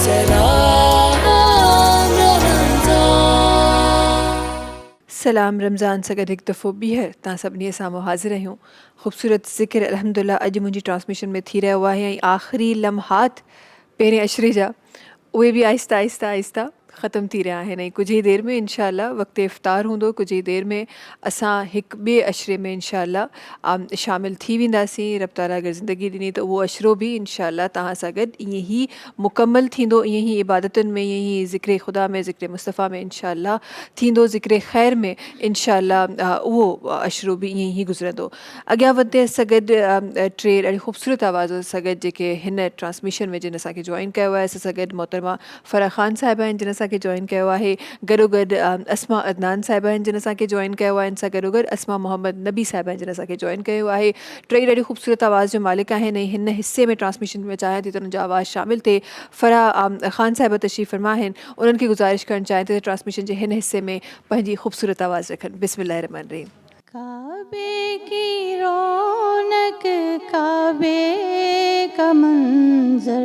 G: सलाम रमज़ान।
B: सलाम रमज़ान सां गॾु हिकु दफ़ो ॿीहर तव्हां सभिनी साम्हूं हाज़िर आहियूं। ख़ूबसूरत ज़िक्र अल्हम्दुलिल्लाह अॼु मुंहिंजी ट्रांसमिशन में थी रहियो आहे ऐं आख़िरी लम्हात पहिरें अशरे जा उहे बि आहिस्ता आहिस्ता आहिस्ता ख़तमु थी रहिया आहिनि। ऐं कुझु ई देरि में इंशाअल्लाह वक़्तु इफ़्तार हूंदो, कुझु ई देरि में असां हिकु ॿिए अशरे में इंशाअल्लाह शामिलु थी वेंदासीं। रब ताला अगरि ज़िंदगी ॾिनी त उहो अशरो बि इंशाअल्लाह तव्हां सां गॾु ईअं ई मुकमल थींदो, ईअं ई इबादतुनि में, ईअं ई ज़िक्र ख़ुदा में, ज़िक्र मुस्तफ़ा में इंशाअल्लाह थींदो, ज़िक्र ख़ैर में इंशाअल्लाह उहो अशरो बि ईअं ई गुज़रंदो। अॻियां वधंदे सां गॾु टे ॾाढी ख़ूबसूरत आवाज़ सां गॾु जेके हिन ट्रांसमिशन में जिन असांखे जॉइन कयो आहे, असां सां गॾु मोहतरमा फ़रा ख़ान साहिबा आहिनि जिन असांखे जॉइन कयो आहे, गॾोगॾु अस्मा अदनान साहिबा आहिनि जिन असांखे जॉइन कयो आहे, इन सां गॾोगॾु अस्मा मोहम्मद नबी साहिबा आहिनि जिन असांखे जॉइन कयो आहे। टई ॾाढी ख़ूबसूरत आवाज़ जो मालिक आहिनि ऐं हिन हिसे में ट्रांसमिशन में चाहियां थी त उन्हनि जो आवाज़ शामिलु थिए। फ़रा ख़ान साहिबा तशरीफ़ फरमा आहिनि, उन्हनि खे गुज़ारिश करणु चाहियां थी त ट्रांसमिशन जे हिन हिसे में पंहिंजी ख़ूबसूरत आवाज़ रखनि। बिस्मिल्लाहिर्रहमानिर्रहीम।
H: काबे की रौनक, काबे का मंजर,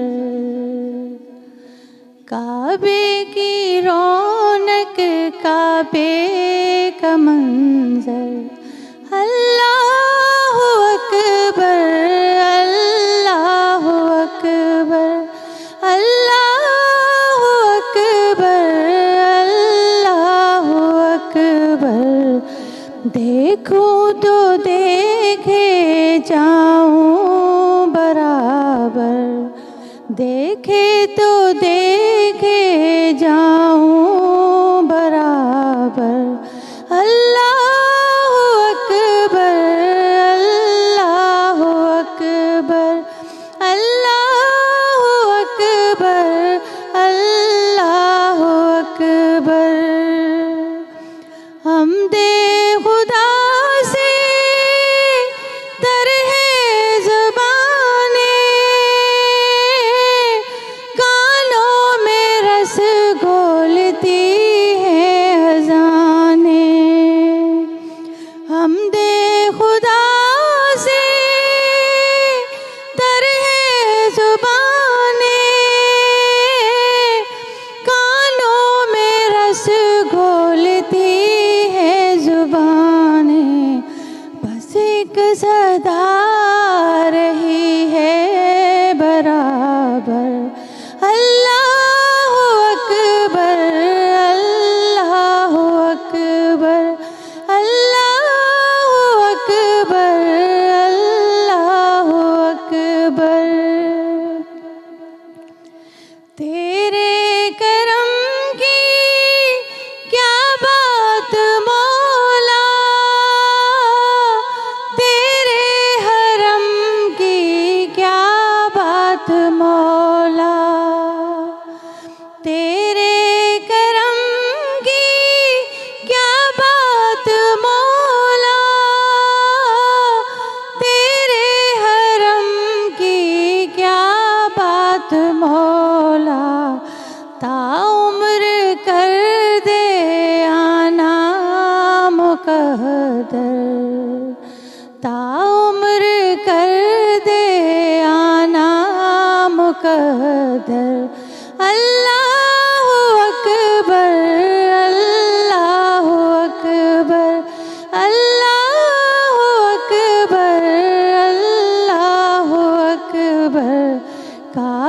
H: काबे की रौनक, काबे का मंजर, अल्लाहु अकबर, अल्लाहु अकबर, अल्लाहु अकबर, अल्लाहु अकबर। देखूं तो देखे जाऊं बराबर, देखे तो देखे जाऊं बराबर। अल्लाहु अकबर, अल्लाहु अकबर, अल्लाहु अकबर, अल्लाहु अकबर। हमदे खुदा से दर है ज़बाने, कानों में रस घोलती है अज़ाने। हमदे खुदा से दर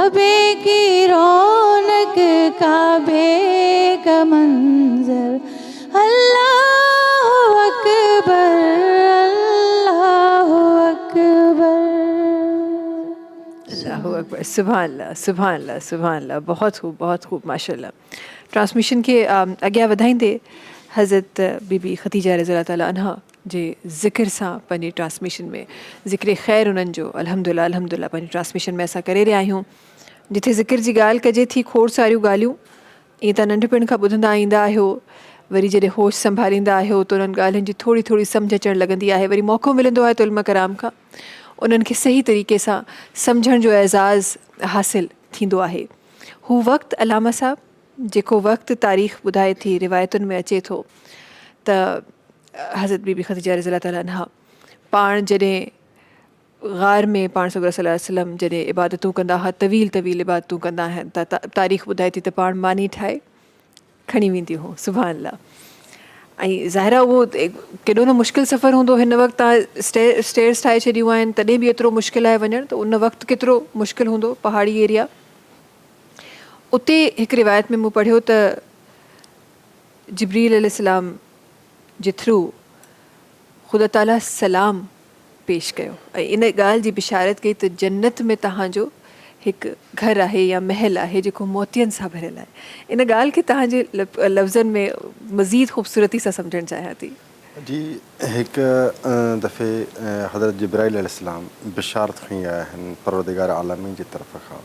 H: काबे की रौनक, काबे का मंजर, अल्लाह अकबर, अल्लाह अकबर।
B: अल्लाहु अकबर, सुभान अल्लाह, सुभान अल्लाह, सुभान अल्लाह। बहुत खूब माशाल्लाह। ट्रांसमिशन के अॻियां वधाईंदे हज़रत बीबी ख़तीजा रज़ी ताला अन्हा जे ज़िक्र सां पंहिंजी ट्रांसमिशन में ज़िक्र ख़ैर उन्हनि जो अल्हम्दुलिल्लाह अल्हम्दुलिल्लाह पंहिंजी ट्रांसमिशन में असां करे रहिया आहियूं। जिथे ज़िक्र जी ॻाल्हि कजे थी खोड़ सारियूं ॻाल्हियूं ईअं त नंढपण खां ॿुधंदा ईंदा आहियो, वरी जॾहिं होश संभालींदा आहियो त उन्हनि ॻाल्हियुनि जी थोड़ी थोड़ी सम्झ अचणु लॻंदी आहे, वरी मौक़ो मिलंदो आहे त इल्म कराम खां उन्हनि खे सही तरीक़े सां सम्झण जो एज़ाज़ हासिलु थींदो आहे। हू वक़्तु अलामा साहब जेको वक़्तु तारीख़ ॿुधाए थी, रिवायतुनि में अचे थो त हज़रत बीबी ख़दीजा रज़ी ताला अन्हा पाण जॾहिं ग़ार में पाण सॻुर सल्लल्लाहु अलैहि वसल्लम जॾहिं इबादतूं कंदा हुआ, तवील इबादतूं कंदा आहिनि त तारीख़ ॿुधाए थी त पाण मानी ठाहे खणी वेंदी हो, सुभान अल्लाह। ऐं ज़ाहिरा उहो केॾो न मुश्किल सफ़र हूंदो, हिन वक़्तु तव्हां स्टेयर्स ठाहे छॾियूं आहिनि तॾहिं बि एतिरो मुश्किल आहे वञणु, त उन वक़्तु केतिरो मुश्किल हूंदो पहाड़ी एरिया। उते हिकु रिवायत में मूं पढ़ियो त जिब्रील अलैहिस्सलाम जे थ्रू ख़ुदा ताला सलाम पेश कयो ऐं इन ॻाल्हि जी बिशारत कई त जन्नत में तव्हांजो हिकु घरु आहे या महल आहे जेको मोतियनि सां भरियलु आहे। इन ॻाल्हि खे तव्हांजे लफ़्ज़नि में मज़ीद ख़ूबसूरती सां सम्झणु चाहियां थी।
D: जी, हिकु दफ़े हज़रत जिब्राइल अलैहिस्सलाम बिशारत खणी आया आहिनि परवरदिगार आलमीन जी तरफ़ खां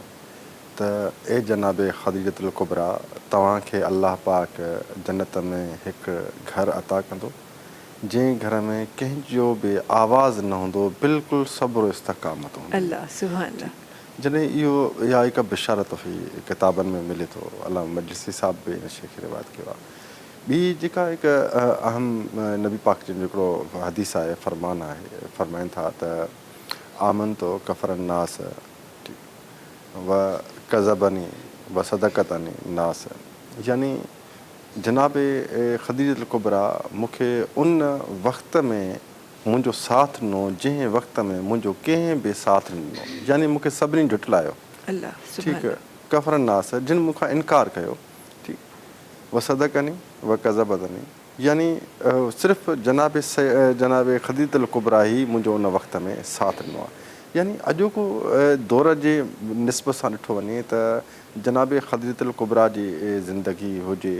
D: त ए जनाब ख़दीजतुल कुबरा, तव्हांखे अल्लाह पाक जन्नत में हिकु घरु अता कंदो जंहिं घर में कंहिंजो बि आवाज़ न हूंदो, बिल्कुलु सब्र इस्तक़ामत हूंदी।
B: अल्लाह सुभान अल्लाह।
D: जॾहिं इहो इहा हिकु बिशारत हुई किताबनि में मिले थो, अल्लाह मजलिसी साहिब बि इन शइ खे रिवायत कयो आहे। ॿी जेका हिकु अहम नबी पाक जो हिकिड़ो हदीस आहे, फ़रमान आहे, फ़रमाइनि था त आमन तो कफ़र नास व कज़बनी व सदक़तनी नास, यानी जनाब ख़दीजतुल कुबरा मूंखे उन वक़्त में मुंहिंजो साथ ॾिनो जंहिं वक़्त में मुंहिंजो कंहिं बि साथ न ॾिनो, यानी मूंखे सभिनी झुटलायो,
B: अल्लाह
D: ठीकु आहे, कफ़र नास जिन मूंखां इनकार कयो, ठीकु, व सदक़नी व कज़बतनी, यानी सिर्फ़ु जनाब ख़दीजतुल कुबरा ई मुंहिंजो उन वक़्त में साथ ॾिनो आहे। यानी अॼोको दौर जे निस्बत सां ॾिठो वञे त जनाब ख़दीजतुल कुबरा जी ज़िंदगी हुजे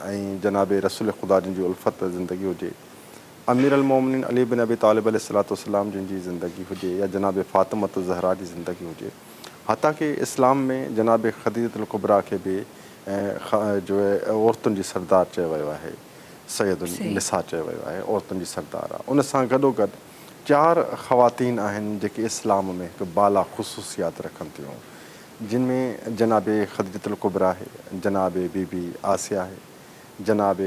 D: ऐं जनाब रसूल ख़ुदा जिन जी उल्फ़त ज़िंदगी हुजे, अमीर अल मोमिनीन अली बिन अबी तालिब अलैहिस्सलाम जिन जी ज़िंदगी हुजे या जनाब फ़ातिमत ज़हरा जी ज़िंदगी हुजे, हता कि इस्लाम में जनाब ख़दीजतुल कुबरा खे बि जो है औरतुनि जी सरदार चयो वियो आहे, सैयदुल निसा चयो वियो आहे, औरतुनि जी सरदार आहे। उन सां गॾोगॾु 4 ख़वातीन आहिनि जेके इस्लाम में हिकु बाला ख़ुसूसियात रखनि थियूं, जिन में जनाब ख़दीजतुल कुबरा आहे, जनाब बीबी आसिया आहे, जनाब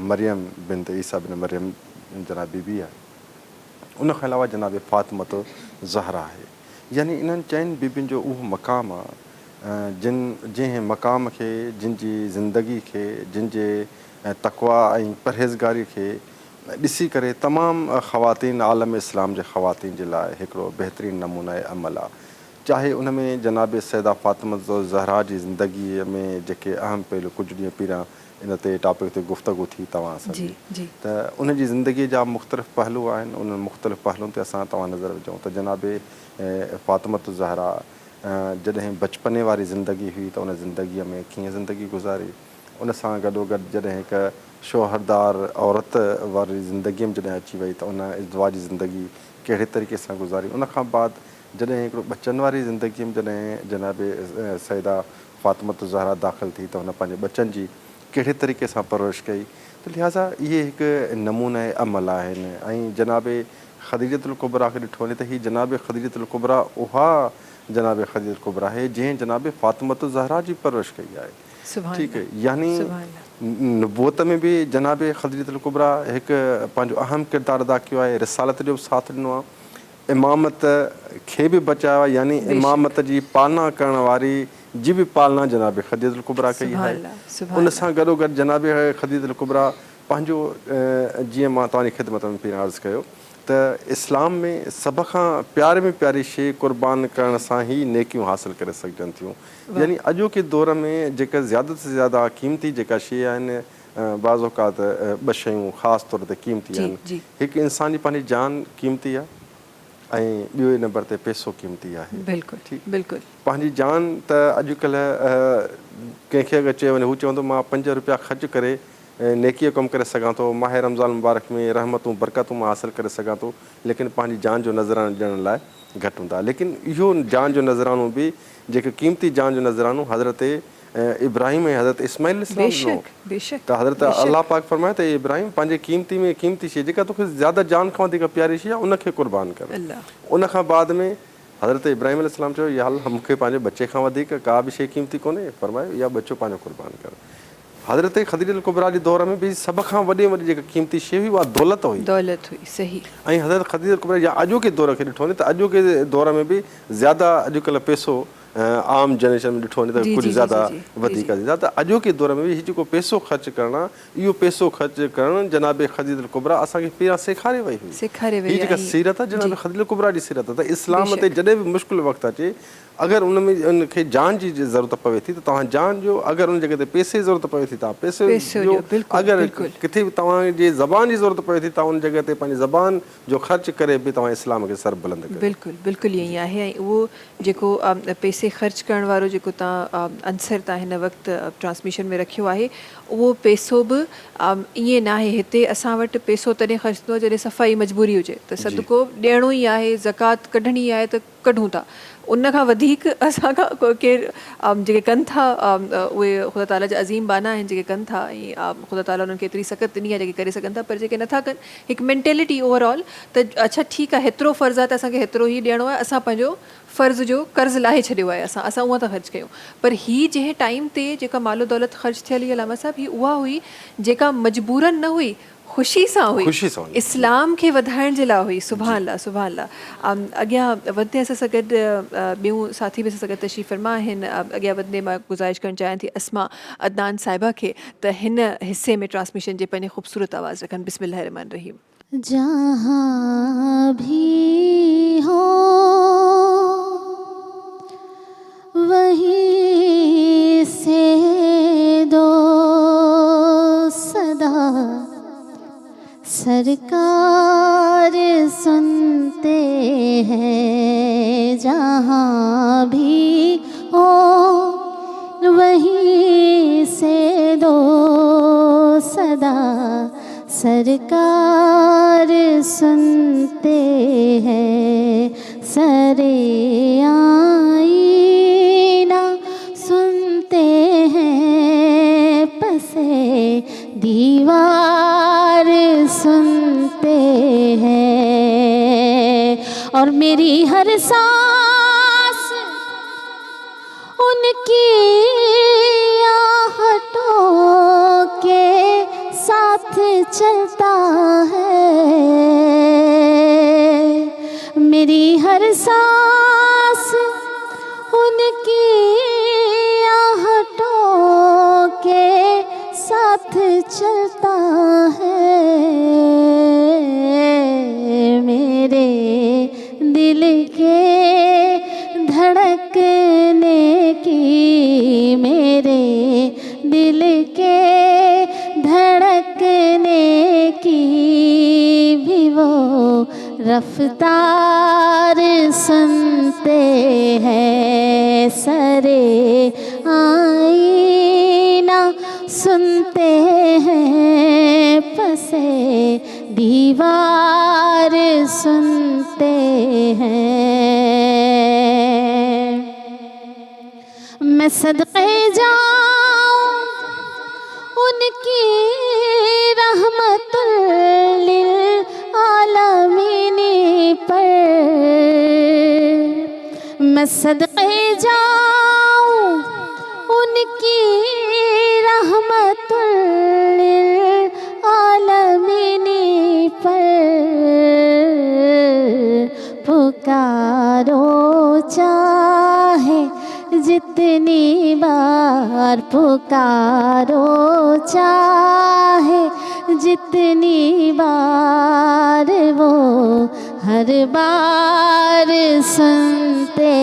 D: मरियम बिनत ईसा बिन मरियम जनाब बीबी आहे, उन खां अलावा जनाब फ़ातिमत ज़हरा आहे। यानी इन्हनि 4 बीबियुनि जो उहो मक़ाम आहे जंहिं मक़ाम खे, जिन जी ज़िंदगी खे, जिन जे तक़वा ऐं परहेज़गारी खे ॾिसी करे तमामु ख़वातीन आलम इस्लाम जे ख़वातीन जे लाइ हिकिड़ो बहितरीनु नमूना अमल आहे। चाहे उन में जनाब सैदा फ़ातिमत ज़हरा जी ज़िंदगीअ में जेके अहम पहलू कुझु ॾींहं पहिरियां इन ते टॉपिक ते गुफ़्तगू थी तव्हां सां, त उन जी ज़िंदगीअ जा मुख़्तलिफ़ पहलू आहिनि। उन मुख़्तलिफ़ पहलुनि ते असां तव्हां नज़र विझूं त जनाब फ़ातिमत ज़हरा जॾहिं बचपने वारी ज़िंदगी हुई त उन ज़िंदगीअ में कीअं ज़िंदगी गुज़ारी, उन सां गॾोगॾु जॾहिं हिकु शोहरदार औरत वारी ज़िंदगीअ में जॾहिं अची वई त उन इज़्दिवाज जी ज़िंदगी कहिड़े तरीक़े सां गुज़ारी। उन खां बाद जॾहिं हिकिड़ो बचनि वारी ज़िंदगीअ में जॾहिं जनाब सैदा फ़ातिमत ज़हरा दाख़िल थी त हुन पंहिंजे बचनि जी कहिड़े तरीक़े सां परवरिश कई, त लिहाज़ा इहे हिकु नमूने अमल आहिनि। ऐं जनाब ख़दीजतुल कुबरा खे ॾिठो वञे त हीअ जनाब ख़दीजतुल कुबरा उहा जनाब ख़दीजतुल कुबरा आहे जंहिं जनाब फ़ातिमत ज़हरा जी परवरिश कई आहे, ठीकु है। यानी नबूअत में भी जनाब ख़दीजतुल कुबरा एक पंहिंजो अहम किरदारु अदा कयो आहे, रिसालत जो भी साथ ॾिनो आहे, इमामत खे भी बचायो आहे, यानी इमामत जी पालना करण वारी जी भी पालना जनाब ख़दीजतुल कुबरा कई आहे। उन सां गॾोगॾु जनाब ख़दीजतुल कुबरा पंहिंजो जीअं मां तव्हांजी ख़िदमत में पहिरियों अर्ज़ु कयो त इस्लाम में सभ खां प्यारे में प्यारी शइ क़ुर्बान करण सां ई नेकियूं हासिलु करे सघजनि थियूं। यानी अॼोके दौर में जेका ज़्यादा से ज़्यादा क़ीमती जेका शइ आहिनि, बाज़ औक़ात ॿ शयूं ख़ासि तौर ते क़ीमती
B: जी,
D: आहिनि।
B: जी।
D: हिकु इंसान जी पंहिंजी जान क़ीमती आहे ऐं ॿियो नंबर ते पैसो क़ीमती आहे।
B: बिल्कुलु बिल्कुलु
D: पंहिंजी जान त अॼुकल्ह कंहिंखे अगरि चयो वञे, हू चवंदो मां 5 रुपया ख़र्च करे नेकीअ कमु करे सघां थो, माह रमज़ान मुबारक में रहमतूं बरकतूं मां हासिलु करे सघां थो, लेकिन पंहिंजी जान जो नज़रानो ॾियण लाइ घटि हूंदा। लेकिन इहो जान जो नज़रानो बि जेके क़ीमती जान जो नज़रानो हज़रत इब्राहिम ऐं हज़रत इस्माइल इस्लाम ॾिनो।
B: बेशक
D: त हज़रत अलाह पाक फरमाए त इब्राहिम पंहिंजे क़ीमती में क़ीमती शइ जेका तोखे ज़्यादा जान खां वधीक प्यारी शइ आहे उनखे क़ुर्बान कर। उन खां बाद में हज़रत इब्राहिम अलैहिस्सलाम चयो, या हल मूंखे पंहिंजे बचे खां वधीक का बि शइ क़ीमती कोन्हे, फरमायो इहा बचो पंहिंजो क़ुर्बान कर। हज़रत ख़दीजतुल कुबरा जे दौर में बि सभ खां वॾे में वॾी जेका क़ीमती शइ हुई उहा दौलत हुई।
B: सही।
D: ऐं हज़रत ख़दीजतुल कुबरा या अॼोके दौर खे ॾिठो वञे त अॼोके दौर में बि ज़्यादा अॼुकल्ह पैसो आम जनरेशन में ॾिठो वञे त कुझु ज़्यादा वधीक त अॼोके दौर में बि हीउ जेको पैसो ख़र्चु करणु आहे, इहो पैसो ख़र्चु करणु जनाब ख़दीजतुल कुबरा असांखे पहिरियां सेखारे वई हुई। हीअ जेका सीरत आहे जनाब ख़दीजतुल कुबरा जी सीरत आहे। त इस्लाम ते जॾहिं बि मुश्किल वक़्तु अचे, अगरि उन में उनखे जान जी ज़रूरत पवे थी त तव्हां जान ॾियो, अगरि उन जॻह ते पैसे जी ज़रूरत पवे थी तव्हां पैसे ॾियो, अगरि किथे बि तव्हांजे ज़बान जी ज़रूरत पवे थी तव्हां उन जॻह ते पंहिंजी ज़बान जो ख़र्चु करे बि तव्हां इस्लाम खे सर बुलंद कयो।
B: बिल्कुलु ईअं ई आहे। ऐं उहो जेको पैसे ख़र्च करण वारो जेको तव्हां अंसर तव्हां हिन वक़्तु ट्रांसमिशन में रखियो आहे, उहो पैसो बि ईअं न आहे। हिते असां वटि पैसो तॾहिं ख़र्च थींदो आहे जॾहिं सफ़ाई मजबूरी हुजे, त सदको ॾियणो ई आहे, ज़कात कढणी आहे त कढूं था। उन खां वधीक असांखां केरु जेके कनि था उहे ख़ुदा ताला जा अज़ीम बाना आहिनि जेके कनि था, ऐं ख़ुदा ताला उन्हनि खे एतिरी सख़्त ॾिनी आहे जेके करे सघनि था। पर जेके नथा कनि, हिकु मैंटेलिटी ओवरऑल त अच्छा ठीकु आहे, हेतिरो फ़र्ज़ु आहे त असांखे हेतिरो ई ॾियणो आहे, असां पंहिंजो फ़र्ज़ जो कर्ज़ु लाहे छॾियो आहे, असां उहा था ख़र्चु कयूं। पर हीअ जंहिं टाइम ते जेका मालो दौलत ख़र्चु थियल हुई अलामा साहिबु, हीअ उहा हुई जेका मजबूरन न हुई, ख़ुशी सां हुई, इस्लाम खे वधाइण जे लाइ हुई। सुभान अल्लाह। अॻियां वधंदे असां सां गॾु ॿियूं साथी बि असां सां गॾु तशरीफ़ फरमा आहिनि। अॻियां वधंदे मां गुज़ारिश करणु चाहियां थी अस्मा अदनान साहिबा खे त हिन हिसे में ट्रांसमिशन जे पंहिंजे ख़ूबसूरत आवाज़ रखनि। बिस्मिल्लाह रहमान रहीम।
H: जहाँ भी हो वहीं से दो सदा, सरकार सुनते हैं। जहाँ भी हो वहीं से दो सदा, सरकार सुनते हैं। सरे आईना सुनते हैं, पसे दीवार सुनते हैं। और मेरी हर सांस उनकी आहटों के साथ चलता है। मेरी हर सांस उनकी आहटों के साथ चलता है। मेरे दिल के धड़कने की, मेरे दिल के धड़कने की भी वो रफ्तार सुनते हैं। सरे आईना सुनते हैं, पसे दीवार सुनते हैं। मैं सदक़े जाऊं उनकी रहमतुल लिल आलमीन पर। मैं सदक़े जाऊं उनकी रहमतुल लिल आलमीन पर। पुकारो चाहे जितनी बार, पुकारो चाहे जितनी बार वो हर बार सुनते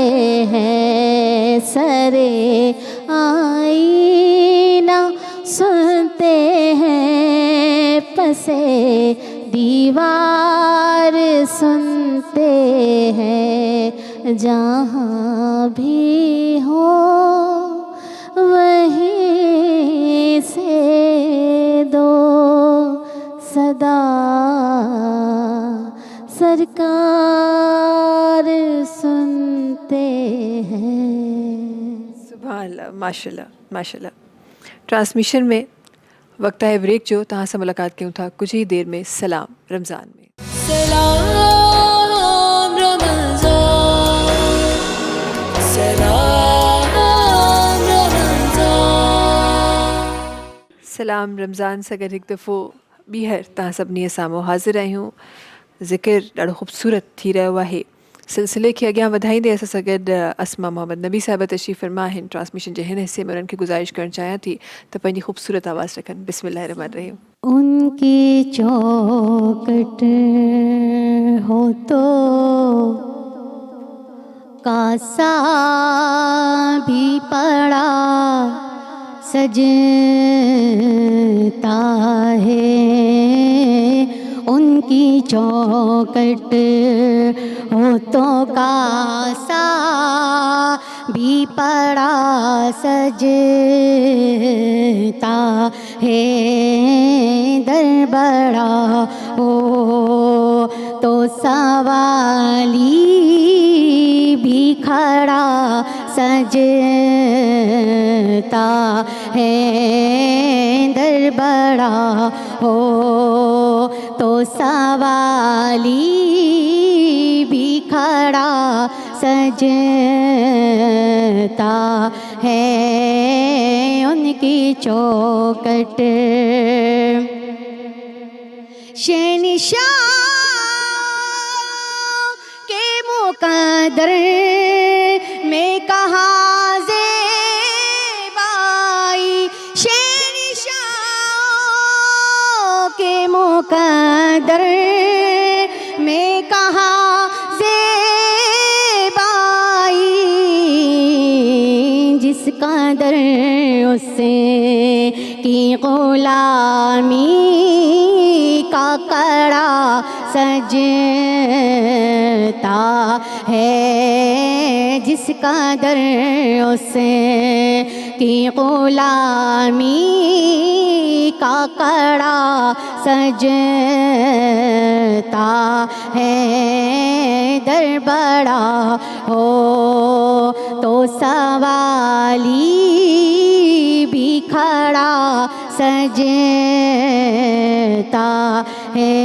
H: हैं सरे आईना, सुनते हैं पसे दीवार, सुनते हैं जहाँ भी हो वहीं से दो सदा सरकार सुनते हैं।
B: सुभान अल्लाह, माशाल्लाह माशाल्लाह। ट्रांसमिशन में वक्त है ब्रेक जो तहाँ से मुलाकात क्यों था कुछ ही देर में सलाम रमज़ान में।
G: सलाम रमज़ान, सलाम रमज़ान।
B: सलाम रमज़ान से गॾु हिकु दफ़ो ॿीहर तव्हां सभिनी साम्हूं हाज़िर आहियूं। ज़िक्र ॾाढो ख़ूबसूरत थी रहियो आहे। सिलसिले खे अॻियां वधाईंदे असां सां गॾु असमा मोहम्मद नबी साहिब तशरीफ़ फरमा आहिनि। ट्रांसमिशन जे हिन हिस्से में उन्हनि खे गुज़ारिश करणु चाहियां थी त पंहिंजी ख़ूबसूरत आवाज़ रखनि। बिस्मिल्लाह रहमान रहीम।
H: उनकी चौखट हो तो कासा भी पड़ा सजता है, उनकी चौखट हो तो कासा भी पड़ा सजता है, दर बड़ा हो तो सवाली भी खड़ा सजता है, दर बड़ा हो तो सवाली भी खड़ा सजता है, उनकी चौखट। शहंशाह के मुक़द्दर में कहा ज़ेबाई, शहंशाह के मुक़द्दर में कहा ज़ेबाई, जिस कदर उससे की ग़ुलामी का कड़ा सजता है, जिस कदर उससे की ग़ुलामी का कड़ा सजता है, दर बड़ा हो तो सवाली भी खड़ा सजता है।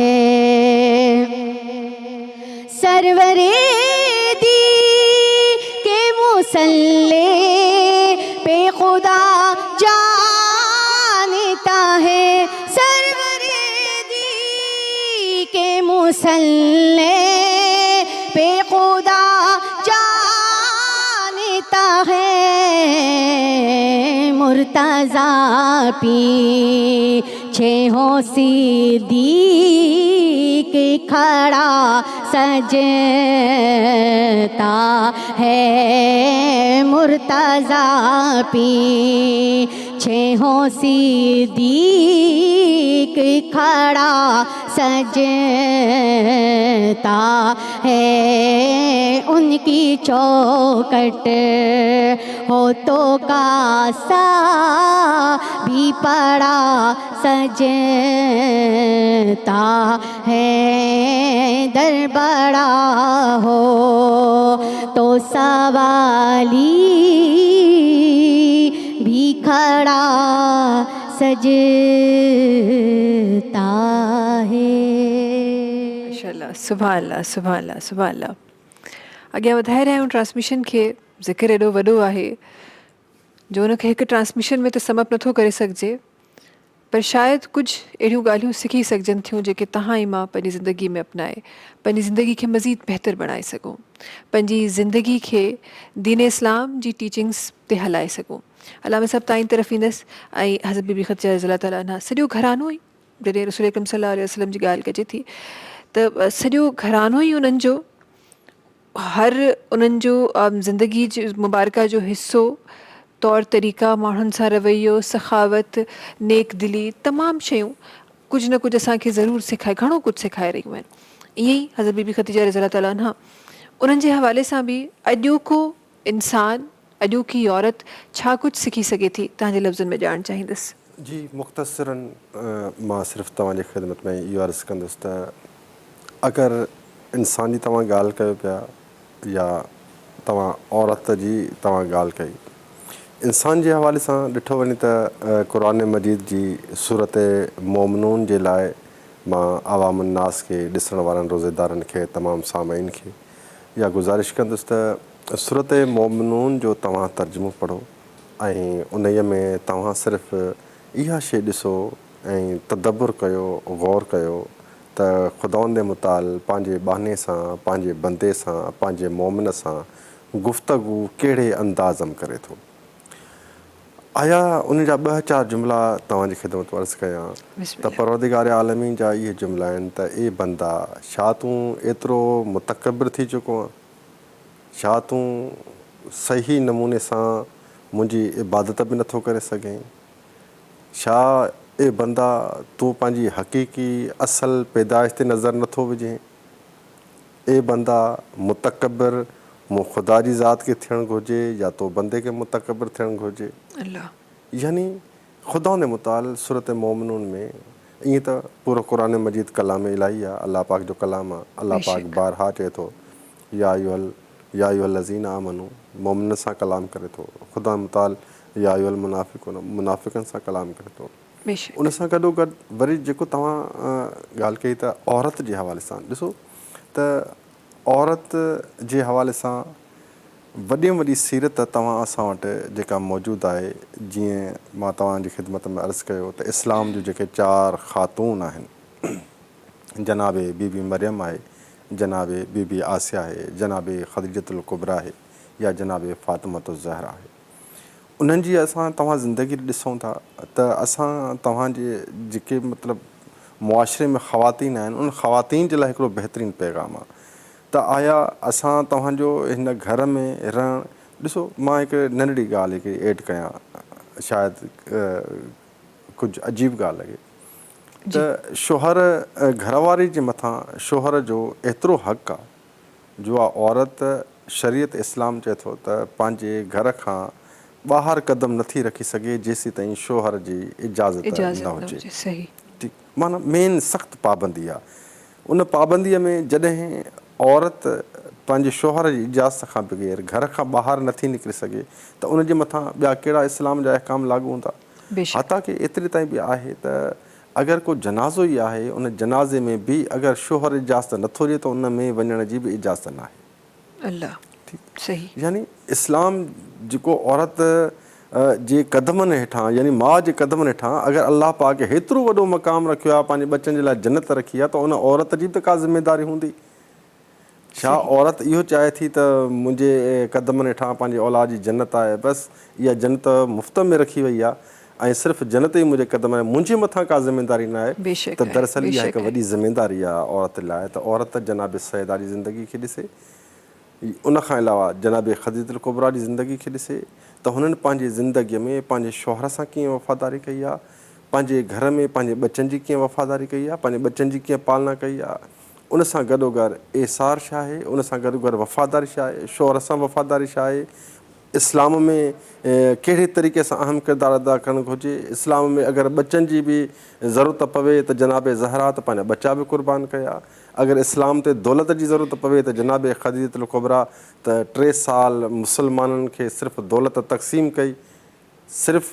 H: सरवरे दी के मुसल्ले पे खुदा जानता है, सरवरे दी के मुसल्ले पे खुदा जानता है, मुर्तज़ा पीछे हो सिद्दीक़ खड़ा सजता है, मुर्तज़ा पीछे हो सिद्दीक़ खड़ा सजता है, उनकी चौखट हो तो कासा भी पड़ा सजता है, दर बड़ा हो तो सवाली भी खड़ा सजता है।
B: माशाल्लाह, सुभान अल्लाह, सुभान अल्लाह, सुभान अल्लाह। अॻियां वधाए रहिया आहियूं ट्रांसमिशन खे। ज़िक्र एॾो वॾो आहे जो उनखे हिकु ट्रांसमिशन में त समअप नथो करे सघिजे, पर शायदि कुझु अहिड़ियूं ॻाल्हियूं सिखी सघजनि थियूं जेके तव्हां ऐं मां पंहिंजी ज़िंदगी में अपनाए पंहिंजी ज़िंदगी खे मज़ीद बहितर बणाए सघूं, पंहिंजी ज़िंदगी खे दीन इस्लाम जी टीचिंग्स ते हलाए सघूं। अलामा साहिब तव्हां जी तरफ़ ईंदसि ऐं हज़रत बीबी ख़दीजा रज़ी अल्लाह ताला अन्हा सॼो घरानो ई जॾहिं रसूल अकरम सल्लल्लाहु अलैहि वसल्लम जी ॻाल्हि कजे थी त सॼो घरानो ई उन्हनि जो हर उन्हनि जो ज़िंदगी जो मुबारका जो हिसो तौर तरीक़ा, माण्हुनि सां रवैयो, सखावत, नेक दिली, तमामु शयूं कुझु न कुझु असांखे ज़रूरु सिखाए, घणो कुझु सिखाए रहियूं आहिनि। ईअं ई हज़रत बीबी ख़दीजा रज़ी अल्लाह ताला अन्हा उन्हनि जे हवाले सां बि अॼोको इंसानु, अॼोकी औरत छा कुझु सिखी सघे थी, तव्हांजे लफ़्ज़नि में ॼाणणु चाहींदसि।
I: जी मुख़्तसरन मां सिर्फ़ु तव्हांजी ख़िदमत में इहो अर्ज़ु कंदुसि त अगरि इंसान जी तव्हां ॻाल्हि कयो पिया या तव्हां औरत जी तव्हां ॻाल्हि कई, इंसान जे हवाले सां ॾिठो वञे त क़ुरान मजीद जी सूरत मोमिनून जे लाइ मां आवाम नास खे, ॾिसण वारनि रोज़ेदारनि खे, तमामु सामाईन खे इहा गुज़ारिश कंदुसि त सूरत मोमिनून जो तव्हां तर्जुमो पढ़ो ऐं उन्हीअ में तव्हां सिर्फ़ु इहा शइ ॾिसो ऐं तदब्बुर कयो, गौर कयो त ख़ुदावंद मुताल पंहिंजे बहाने सां, पंहिंजे बंदे सां, पंहिंजे मोमिन सां गुफ़्तगू कहिड़े अंदाज़ में करे थो। आया उन जा 2-4 जुमिला तव्हांजी ख़िदमत अर्ज़ु कयां त परवरदिगार आलमीन जा इहे जुमिला आहिनि त ए बंदा, छा तूं एतिरो मुतकबिर थी चुको आहे? छा तूं सही नमूने सां मुंहिंजी इबादत बि नथो करे सघें? छा ए बंदा तूं पंहिंजी हक़ीक़ी असल पैदाइश ते नज़र नथो विझें? ए बंदा मुतकबिर मूं ख़ुदा जी ज़ात खे थियणु घुरिजे या तो बंदे खे मुतकबिर थियणु घुरिजे? यानी ख़ुदा मुताल सूरत मोमिनून में ईअं त पूरो क़ुरान मजीद कलाम इलाही आहे, अलाह पाक जो कलाम आहे। अलाह पाक बारहा चए थो या अय्युहल लज़ीना आमनू, मोमिन सां कलाम करे थो। ख़ुदा मुताल या अय्युहल मुनाफ़िक़ून, मुनाफ़िक़नि सां कलाम करे थो। उन सां गॾोगॾु वरी जेको तव्हां ॻाल्हि कई त औरत जे हवाले सां ॾिसो त औरत जे हवाले सां वॾी में वॾी सीरत तव्हां असां वटि जेका मौजूदु आहे, जीअं मां तव्हांजी ख़िदमत में अर्ज़ु कयो त इस्लाम जूं जेके 4 ख़ातून आहिनि, जनाबे बीबी मरियम आहे, जनाबे बीबी आसिया आहे, जनाबे ख़दीजतुल कुबरा आहे या जनाबे फ़ातिमतुज़ ज़हरा आहे, उन्हनि जी असां तव्हां ज़िंदगी ॾिसूं था त असां तव्हांजे जेके मतिलबु मुआशरे में ख़वातीन आहिनि, उन ख़वातीन जे लाइ हिकिड़ो बहितरीनु पैगाम आहे त आया असां तव्हांजो हिन घर में रहणु, ॾिसो मां हिकु नंढड़ी ॻाल्हि हिकिड़ी एड कयां, शायदि कुझु अजीब ॻाल्हि लॻे त शोहर, घरवारी जे मथां शोहर जो एतिरो हक़ु आहे जो आहे औरत, शरीयत इस्लाम चए थो त पंहिंजे घर खां ॿाहिरि क़दम नथी रखी सघे जेसीं ताईं शोहर जी इजाज़त न हुजे। ठीकु, माना मेन सख़्तु पाबंदी आहे। उन पाबंदीअ में जॾहिं औरत पंहिंजे शोहर जी इजाज़त खां बग़ैर घर खां ॿाहिरि नथी निकिरी सघे त उनजे मथां ॿिया कहिड़ा इस्लाम जा अहकाम लागू हूंदा? हता की एतिरे ताईं बि आहे त अगरि को जनाज़ो ई आहे, उन जनाज़े में बि अगरि शोहर इजाज़त नथो ॾिए त उन में वञण जी बि इजाज़त न आहे।
B: सही,
I: यानी इस्लाम जेको औरत जे क़दमनि हेठां, यानी माउ जे क़दमनि हेठां अगरि अलाह पाक हेतिरो वॾो मक़ाम रखियो आहे, पंहिंजे बचनि जे लाइ जन्नत रखी आहे, त उन औरत जी बि त का ज़िमेदारी हूंदी। छा औरत इहो चाहे थी त मुंहिंजे क़दमनि हेठां पंहिंजे औलाद जी जन्नत आहे, बसि इहा जन्नत मुफ़्त में रखी वई आहे ऐं सिर्फ़ु जन्नत ई मुंहिंजे क़दम आहे, मुंहिंजे मथां का ज़िमेदारी न आहे? त दरअसल इहा हिकु वॾी ज़िमेदारी आहे औरत लाइ त औरत जनाब सैदा जी ज़िंदगी खे ॾिसे, उन खां अलावा जनाब ख़दीजतुल कुबरा जी ज़िंदगी खे ॾिसे त हुननि पंहिंजे ज़िंदगीअ में पंहिंजे शौहर सां कीअं वफ़ादारी कई आहे, पंहिंजे घर में पंहिंजे बचनि जी कीअं वफ़ादारी कई आहे, पंहिंजे बचनि जी कीअं पालना कई आहे, उन सां गॾोगॾु एसार छा आहे, उन सां गॾोगॾु वफ़ादारी छा आहे, शौहर सां वफ़ादारी छा आहे, इस्लाम में कहिड़े तरीक़े सां अहम किरदारु अदा करणु घुरिजे। इस्लाम में अगरि बचनि जी बि ज़रूरत पवे त जनाब ज़हरा त पंहिंजा बचा बि क़ुर्बान कया। अगरि इस्लाम ते दौलत जी ज़रूरत पवे त जनाब ख़दीजतुल कुबरा त 3 साल मुसलमाननि खे सिर्फ़ु दौलत तक़सीम कई, सिर्फ़ु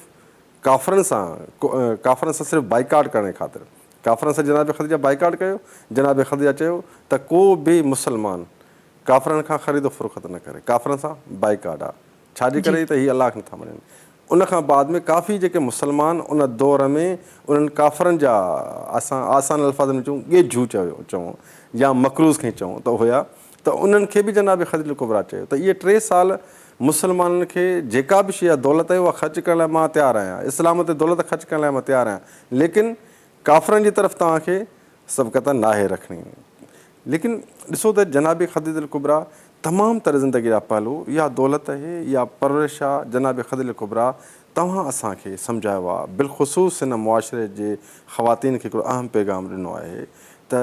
I: काफ़रनि सां सिर्फ़ु बाइकाट करण ख़ातिर। काफ़रनि सां जनाब ख़दीजा बाइकाट कयो, जनाब ख़दीजा चयो त को बि मुसलमान काफ़रनि खां ख़रीदो फ़रोख़्त न करे, काफ़रनि सां बाइकाट आहे। छाजे करे त हीअ अलाह खे नथा मञनि। उन खां बाद में काफ़ी जेके मुसलमान उन दौर में उन्हनि काफ़रनि जा, असां आसान अल्फाज़ में चऊं ॻेझू चऊं या मकरूज़ खे चऊं त हुया, त उन्हनि खे बि जनाब ख़दीजतुल कुबरा चयो त इहे 3 साल मुसलमाननि खे जेका बि शइ आहे दौलत आहे उहा ख़र्चु करण लाइ मां तयारु आहियां, इस्लाम ते दौलत ख़र्चु करण लाइ मां तयारु आहियां, लेकिन काफ़रनि जी तरफ़ तव्हांखे सबक़त नाहे रखणी। लेकिन ॾिसो त जनाब ख़दीजतुल कुबरा तमामु तर ज़िंदगी जा पहलू, इहा दौलत आहे, इहा परवरिश आहे। जनाब ख़दीजतुल कुबरा तव्हां असांखे सम्झायो आहे, बिलख़ुसूस हिन मुआशिरे जे ख़वातीन खे हिकिड़ो अहम पैगाम ॾिनो आहे त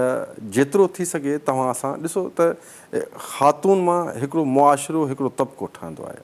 I: जेतिरो थी सघे तव्हां असां ॾिसो त ख़ातून मां हिकिड़ो मुआशिरो, हिकिड़ो तबिको ठहंदो आहे,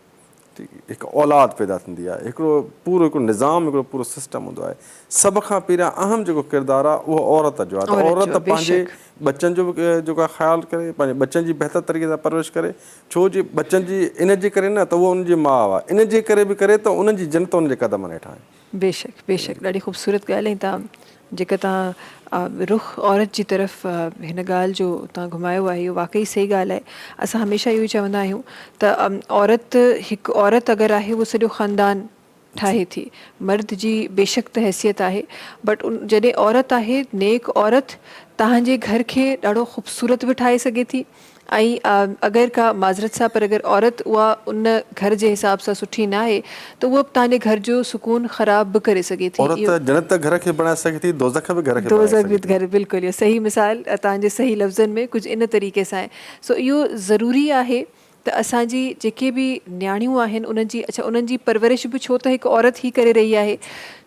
I: हिकु औलाद पैदा थींदी आहे, हिकिड़ो पूरो हिकिड़ो निज़ाम, हिकिड़ो पूरो सिस्टम हूंदो आहे। सभ खां पहिरियां अहम जेको किरदारु आहे उहो औरत जो आहे। त औरत पंहिंजे बचनि जो बि जेको आहे ख़्यालु करे, पंहिंजे बचनि जी बहितर तरीक़े सां परवरिश करे, छो जे बचनि जी इन जे करे न त उहा उनजी माउ आहे, इन जे करे बि करे त उन्हनि जी जनत उनजे क़दमनि हेठां आहे।
B: बेशक बेशक, ॾाढी ख़ूबसूरत ॻाल्हि। ऐं तव्हां जेका तव्हां रुख़ औरत जी तरफ़ हिन ॻाल्हि जो तव्हां घुमायो आहे, इहो वाक़ई सही ॻाल्हि आहे। असां हमेशह इहो ई चवंदा आहियूं त औरत, हिकु औरत अगरि आहे उहो सॼो ख़ानदान ठाहे थी। मर्द जी बेशक त हैसियत आहे, बट जॾहिं औरत आहे, नेक औरत तव्हांजे घर खे ॾाढो ख़ूबसूरत बि ठाहे सघे थी। ऐं अगरि का माज़रत सां, पर अगरि औरत उहा उन घर जे हिसाब सां सुठी न आहे त उहा तव्हांजे घर जो सुकून ख़राब बि करे सघे थी।
I: औरत जनत घर खे बणाए सघे थी, दोज़ख बि घर खे बणाए
B: दोज़ख
I: सघे
B: बि
I: थी।
B: घर, बिल्कुलु इहो सही मिसाल तव्हांजे सही लफ़्ज़नि में कुझु इन तरीक़े सां आहे। सो इहो ज़रूरी आहे त असांजी जेके बि न्याणियूं आहिनि उन्हनि जी, अच्छा उन्हनि जी परवरिश बि छो त हिकु औरत ई करे रही आहे।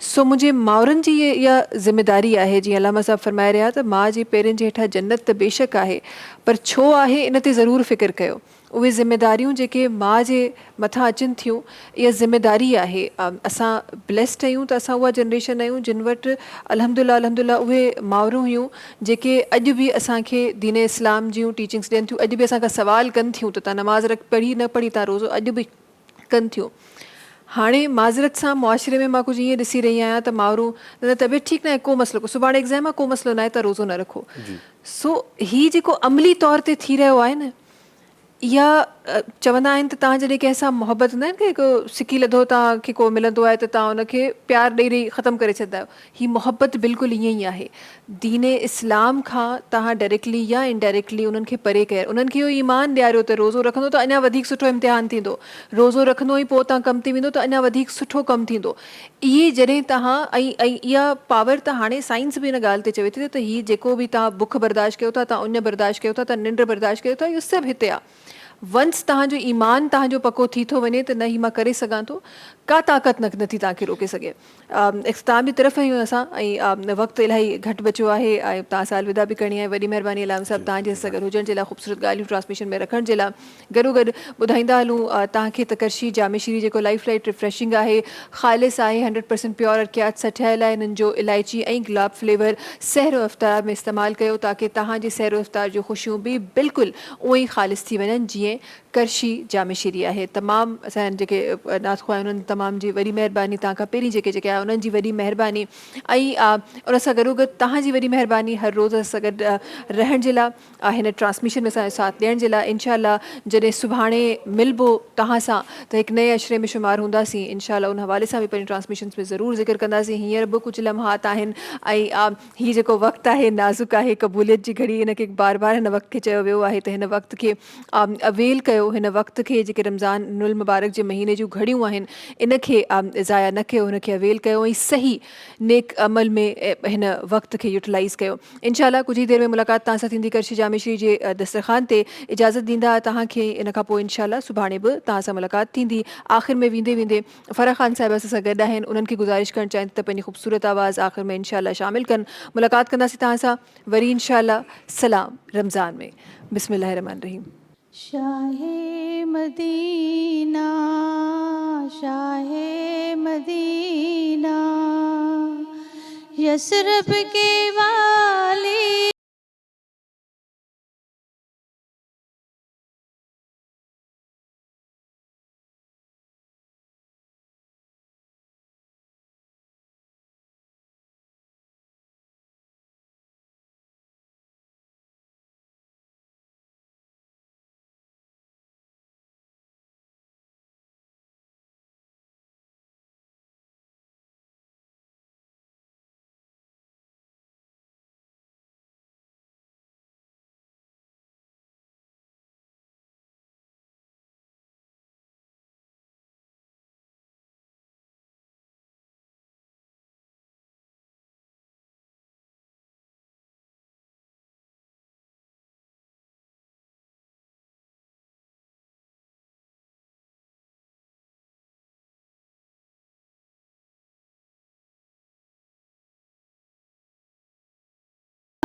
B: सो मुंहिंजे माउरनि जी इहा ज़िमेदारी आहे, जीअं अलामा साहिबु फ़रमाए रहिया त माउ जे पेरनि जे हेठां जन्नत त बेशक आहे, पर छो आहे इन ते ज़रूरु फ़िक्रु कयो। उहे ज़िमेदारियूं जेके माउ जे मथां अचनि थियूं, इहा ज़िमेदारी आहे। असां ब्लेस्ड आहियूं त असां उहा जनरेशन आहियूं जिन वटि अल्हम्दुलिल्लाह अल्हम्दुलिल्लाह उहे माउरूं हुयूं जेके अॼु बि असांखे दीन इस्लाम जूं टीचिंग्स ॾियनि थियूं, अॼु बि असांखां सवाल कनि थियूं त तव्हां नमाज़ पढ़ी न पढ़ी, तव्हां रोज़ो, अॼु बि कनि थियूं। हाणे माज़रत सां मुआशिरे में मां कुझु ईअं ॾिसी रही आहियां त माउरूं न तबियत ठीकु न आहे, को मसइलो, सुभाणे एग्ज़ाम आहे, को मसइलो न आहे, तव्हां रोज़ो न रखो। सो हीअ जेको अमली तौर ते थी रहियो आहे न, इहा चवंदा आहिनि त तव्हां जॾहिं कंहिंसां मुहबत न की हिकु सिकी लधो तव्हांखे को मिलंदो आहे त तव्हां उनखे प्यारु ॾेई ॾेई ख़तमु करे छॾंदा आहियो। हीअ मुहबत बिल्कुलु ईअं ई आहे। दीन इस्लाम खां तव्हां डायरेक्टली या इनडायरेक्टली उन्हनि खे परे कयो, उन्हनि खे इहो ईमान ॾियारियो त रोज़ो रखंदो त अञा वधीक सुठो इम्तिहान थींदो, रोज़ो रखंदो ई पोइ तव्हां कमु ते वेंदो त अञा वधीक सुठो कमु थींदो। इहे जॾहिं तव्हां ऐं इहा पावर त हाणे साइंस बि हिन ॻाल्हि ते चवे थी त हीअ जेको बि तव्हां बुख बर्दाश्त कयो था, तव्हां उञ बर्दाश्त कयो था, तव्हां निंड बर्दाश्त कयो था, इहो सभु हिते आहे। वंस तव्हांजो ईमान तव्हांजो पको थी थो वञे त न ही मां करे सघां थो, का ताक़त नथी तव्हांखे रोके सघे। इख़्तिताम जी तरफ़ आहियूं असां, ऐं वक़्तु इलाही घटि बचियो आहे, ऐं तव्हां सां अलविदा बि करणी आहे। वॾी महिरबानी अलाम साहिबु तव्हांजे सां गॾु हुजण जे लाइ, ख़ूबसूरत ॻाल्हियूं ट्रांसमिशन में रखण जे लाइ। गॾोगॾु ॿुधाईंदा हलूं तव्हांखे त करशी जामे श्री जेको लाइफ लाइट रिफ्रेशिंग आहे, ख़ालिस आहे, 100% प्योर अर्कियात सां ठहियलु आहे। हिननि जो इलायची ऐं गुलाब फ्लेवर सहरो इफ़्तार में इस्तेमालु कयो ताकी तव्हांजे सहरो इफ़्तार जूं ख़ुशियूं बि बिल्कुलु उअं ई ख़ालिस थी वञनि जीअं करशी जामे श्री आहे। तमामु असांजा जेके नाथख़्वा आहिनि उन्हनि तमामु जी वॾी महिरबानी, तव्हांखां पहिरीं जेके जेके आहे उन्हनि जी वॾी महिरबानी, ऐं उन सां गॾोगॾु तव्हांजी वॾी महिरबानी हर रोज़ सां गॾु रहण जे लाइ, हिन ट्रांसमिशन में असांजो साथ ॾियण जे लाइ। इनशाला जॾहिं सुभाणे मिलबो तव्हां सां त हिकु नए अशरे में शुमार हूंदासीं। इनशाला उन हवाले सां बि पंहिंजी ट्रांसमिशन्स में ज़रूरु ज़िक्र कंदासीं। हींअर बि कुझु लम्हात आहिनि, ऐं हीअ जेको वक़्तु आहे नाज़ुक आहे, क़बूलियत जी घड़ी, हिनखे बार बार हिन वक़्त खे चयो वियो आहे त हिन वक़्त खे अवेल कयो, हिन वक़्त खे जेके रमज़ान नुल मुबारक जे महीने जूं घड़ियूं आहिनि इनखे ज़ाया न कयो, हिनखे अवेल कयो ऐं सही नेक अमल में हिन वक़्त खे यूटिलाइज़ कयो। इनशाला कुझु ई देरि में मुलाक़ात तव्हां सां थींदी करशी जामे श्री जे दस्तरख़ान ते। इजाज़त ॾींदा तव्हांखे, इन खां पोइ इनशाला सुभाणे बि तव्हां सां मुलाक़ात थींदी। आख़िर में वेंदे वेंदे फ़रा ख़ान साहिबा सां गॾु आहिनि, उन्हनि खे गुज़ारिश करणु चाहिनि त पंहिंजी ख़ूबसूरत आवाज़ आख़िर में इनशाला शामिलु कनि। मुलाक़ात कंदासीं तव्हां सां वरी इनशाला। सलाम रमज़ान में। बिस्मिल्लाहिर रहमान रहीम।
H: शाहे मदीना, शाहे मदीना, यसरब के वाली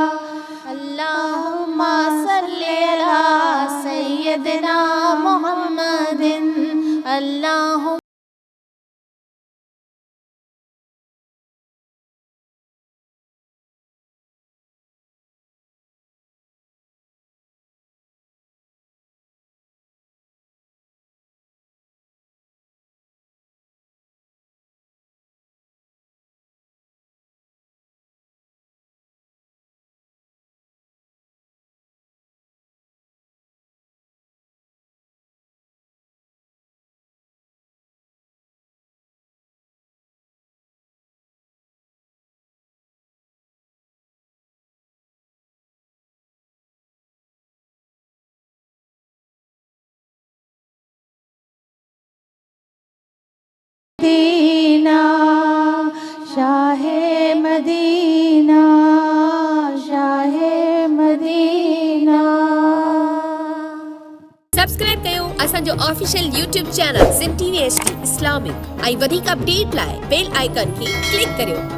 H: अल्लाहुम्मा सल्ली अला सय्यदिना मुहम्मदिन अल्लाहुम्मा मदीना शाहे मदीना शाहे मदीना।
J: सब्सक्राइब कयो असांजो official YouTube channel SIM TV HD Islamic ऐं वधीक अपडेट लाइ बेल आइकन खे क्लिक करियो।